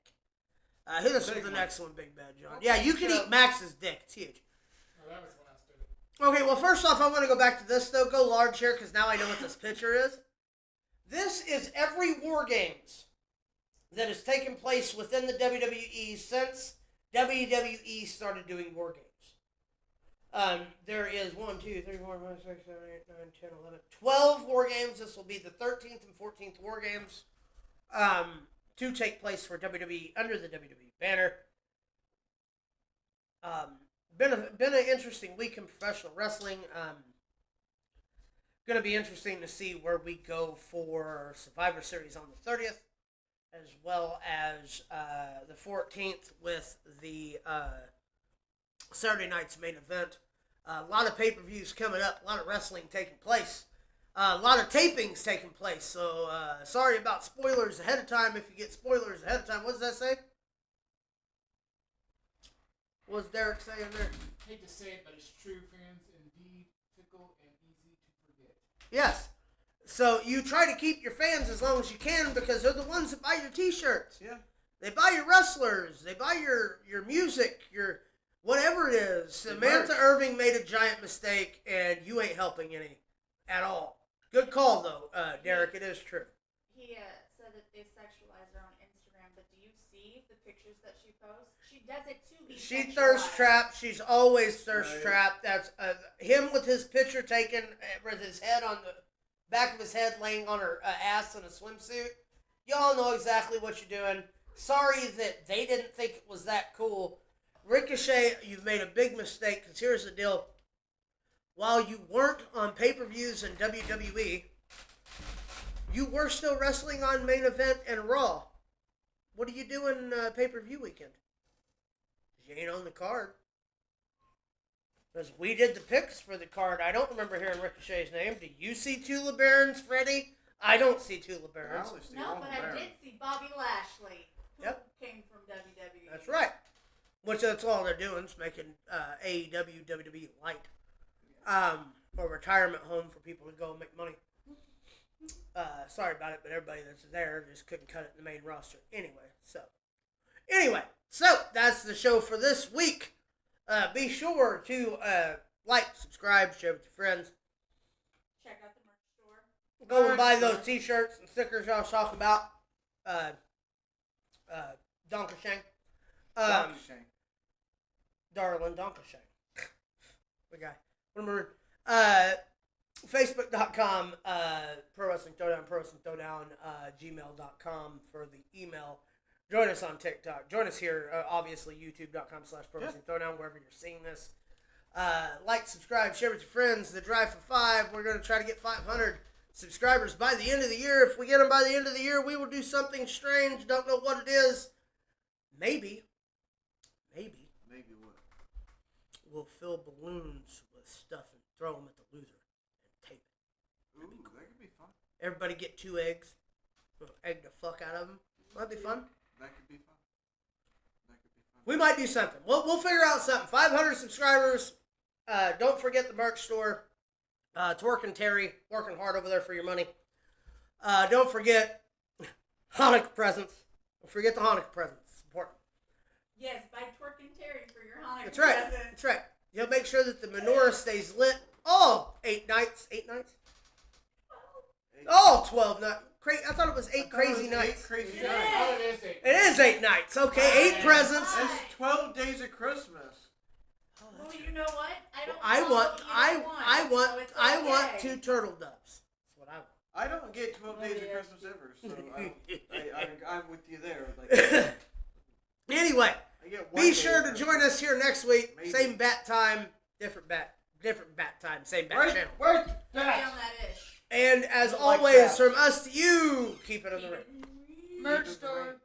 Speaker 1: Hit us with the next one, Big Bad John. Yeah, you can eat Max's dick. It's huge.
Speaker 2: Oh, that was the last of it.
Speaker 1: Okay, well, first off, I want to go back to this, though. Go large here, because now I know what this picture is. This is every War Games that has taken place within the WWE since WWE started doing War Games. There is 1, 2, 3, 4, 5, 6, 7, 8, 9, 10, 11, 12 War Games. This will be the 13th and 14th War Games to take place for WWE under the WWE banner. Been an interesting week in professional wrestling. Going to be interesting to see where we go for Survivor Series on the 30th. As well as the 14th with the Saturday night's main event. A lot of pay-per-views coming up. A lot of wrestling taking place. A lot of tapings taking place. So, sorry about spoilers ahead of time if you get spoilers ahead of time. What does that say? What was Derek saying there?
Speaker 2: Hate to say it, but it's true, fans. Indeed, fickle and easy to forget.
Speaker 1: Yes. So you try to keep your fans as long as you can because they're the ones that buy your t-shirts.
Speaker 4: Yeah.
Speaker 1: They buy your wrestlers. They buy your music, your whatever it is. Samantha Irving made a giant mistake, and you ain't helping any at all. Good call, though, Derek. It is true.
Speaker 3: He said that they sexualize her on Instagram, but do you see the pictures that she posts? She does it to be
Speaker 1: She
Speaker 3: sexualized.
Speaker 1: thirst trapped. She's always thirst trapped. That's him with his picture taken with his head on the back of his head laying on her ass in a swimsuit. Y'all know exactly what you're doing. Sorry that they didn't think it was that cool. Ricochet, you've made a big mistake because here's the deal. While you weren't on pay-per-views in WWE, you were still wrestling on Main Event and Raw. What are you doing pay-per-view weekend? You ain't on the card. Because we did the picks for the card. I don't remember hearing Ricochet's name. Do you see Tula Barons, Freddie? I don't see Tula Barons.
Speaker 3: No, but I did see Bobby Lashley, who came from WWE.
Speaker 1: That's right. Which that's all they're doing is making AEW, WWE light. Or retirement home for people to go and make money. Sorry about it, but everybody that's there just couldn't cut it in the main roster. Anyway, so that's the show for this week. Be sure to like, subscribe, share with your friends.
Speaker 3: Check out the merch store.
Speaker 1: Go and buy those t-shirts and stickers I was talking about. Donkashang. Darlin Donkashang. The guy. Remember, Facebook.com, Pro Wrestling Throwdown, Pro Wrestling Throwdown, gmail.com for the email. Join us on TikTok. Join us here, obviously, youtube.com/Pro Wrestling Throwdown, wherever you're seeing this. Like, subscribe, share with your friends. The drive for 5. We're going to try to get 500 subscribers by the end of the year. If we get them by the end of the year, we will do something strange. Don't know what it is. Maybe
Speaker 4: what?
Speaker 1: we'll fill balloons with stuff and throw them at the loser and tape it.
Speaker 4: Ooh, that could be fun.
Speaker 1: Everybody get 2 eggs. We'll egg the fuck out of them. That'd be fun.
Speaker 4: That could be fun.
Speaker 1: We might do something. We'll figure out something. 500 subscribers. Don't forget the merch store. Twerk and Terry working hard over there for your money. Don't forget Hanukkah presents. Don't forget the Hanukkah presents. It's important.
Speaker 3: Yes, buy Twerk and Terry for your Hanukkah
Speaker 1: That's right.
Speaker 3: present.
Speaker 1: That's right. You'll make sure that the menorah stays lit all 8 nights. 8 nights? All 12 nights. I thought it was 8 crazy nights.
Speaker 4: 8 crazy
Speaker 3: Yeah.
Speaker 4: nights.
Speaker 2: Oh, it is 8.
Speaker 1: It is 8 nights. Okay, 8 presents.
Speaker 4: That's 12 days of Christmas.
Speaker 3: Well, you know what? I don't.
Speaker 1: I
Speaker 3: follow
Speaker 1: want
Speaker 3: either one, so it's
Speaker 1: I want
Speaker 3: okay.
Speaker 1: 2 turtle doves. That's what I want.
Speaker 4: I don't get 12 days of
Speaker 3: yeah.
Speaker 4: Christmas ever, so I'm with you there. Like,
Speaker 1: Anyway,
Speaker 4: I get 1
Speaker 1: be
Speaker 4: day
Speaker 1: sure
Speaker 4: of
Speaker 1: to
Speaker 4: Christmas.
Speaker 1: join us here next week.
Speaker 4: Maybe.
Speaker 1: Same bat time, different bat time, same bat channel.
Speaker 2: Where's
Speaker 3: Stay
Speaker 2: that?
Speaker 3: on that ish.
Speaker 1: And as
Speaker 4: Like
Speaker 1: always,
Speaker 4: that.
Speaker 1: from us to you, keep it on the ring.
Speaker 2: Merch store.